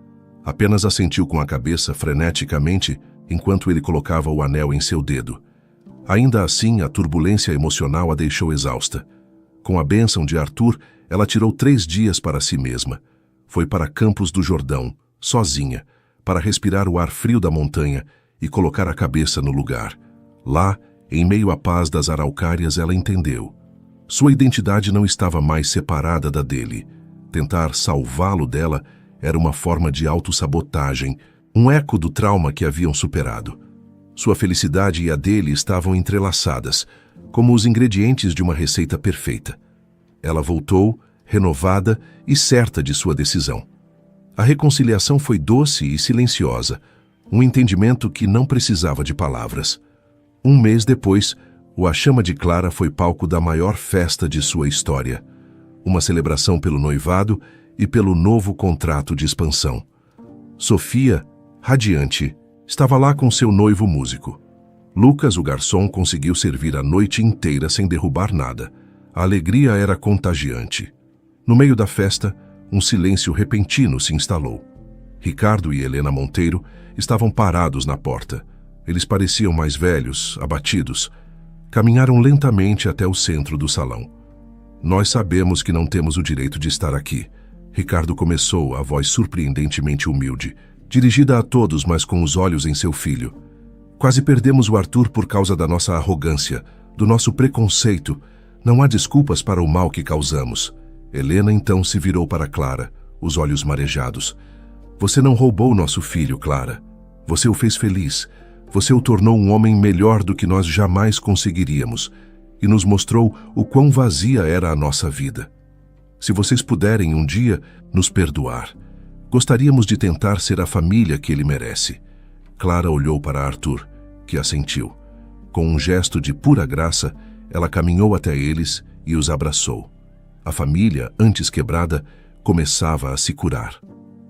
Speaker 1: apenas assentiu com a cabeça freneticamente enquanto ele colocava o anel em seu dedo. Ainda assim, a turbulência emocional a deixou exausta. Com a bênção de Arthur, ela tirou 3 dias para si mesma. Foi para Campos do Jordão, sozinha, para respirar o ar frio da montanha e colocar a cabeça no lugar. Lá, em meio à paz das araucárias, ela entendeu. Sua identidade não estava mais separada da dele. Tentar salvá-lo dela era uma forma de autossabotagem, um eco do trauma que haviam superado. Sua felicidade e a dele estavam entrelaçadas, como os ingredientes de uma receita perfeita. Ela voltou, renovada e certa de sua decisão. A reconciliação foi doce e silenciosa, um entendimento que não precisava de palavras. 1 mês depois, o A Chama de Clara foi palco da maior festa de sua história. Uma celebração pelo noivado e pelo novo contrato de expansão. Sofia, radiante, estava lá com seu noivo músico. Lucas, o garçom, conseguiu servir a noite inteira sem derrubar nada. A alegria era contagiante. No meio da festa, um silêncio repentino se instalou. Ricardo e Helena Monteiro estavam parados na porta. Eles pareciam mais velhos, abatidos. Caminharam lentamente até o centro do salão. Nós sabemos que não temos o direito de estar aqui. Ricardo começou, a voz surpreendentemente humilde, dirigida a todos, mas com os olhos em seu filho. Quase perdemos o Arthur por causa da nossa arrogância, do nosso preconceito. Não há desculpas para o mal que causamos. Helena então se virou para Clara, os olhos marejados. Você não roubou nosso filho, Clara. Você o fez feliz. Você o tornou um homem melhor do que nós jamais conseguiríamos e nos mostrou o quão vazia era a nossa vida. Se vocês puderem um dia nos perdoar, gostaríamos de tentar ser a família que ele merece. Clara olhou para Arthur, que assentiu. Com um gesto de pura graça, ela caminhou até eles e os abraçou. A família, antes quebrada, começava a se curar.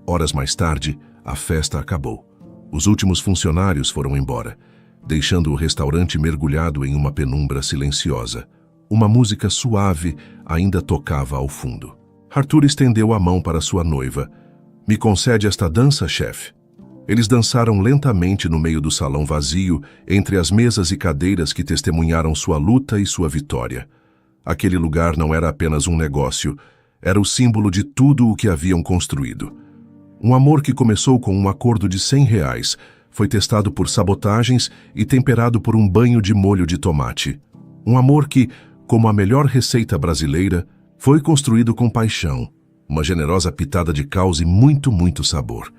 Speaker 1: Horas mais tarde, a festa acabou. Os últimos funcionários foram embora, deixando o restaurante mergulhado em uma penumbra silenciosa. Uma música suave ainda tocava ao fundo. Arthur estendeu a mão para sua noiva. Me concede esta dança, chefe? Eles dançaram lentamente no meio do salão vazio, entre as mesas e cadeiras que testemunharam sua luta e sua vitória. Aquele lugar não era apenas um negócio, era o símbolo de tudo o que haviam construído. Um amor que começou com um acordo de R$ 100, foi testado por sabotagens e temperado por um banho de molho de tomate. Um amor que, como a melhor receita brasileira, foi construído com paixão, uma generosa pitada de caos e muito, muito sabor.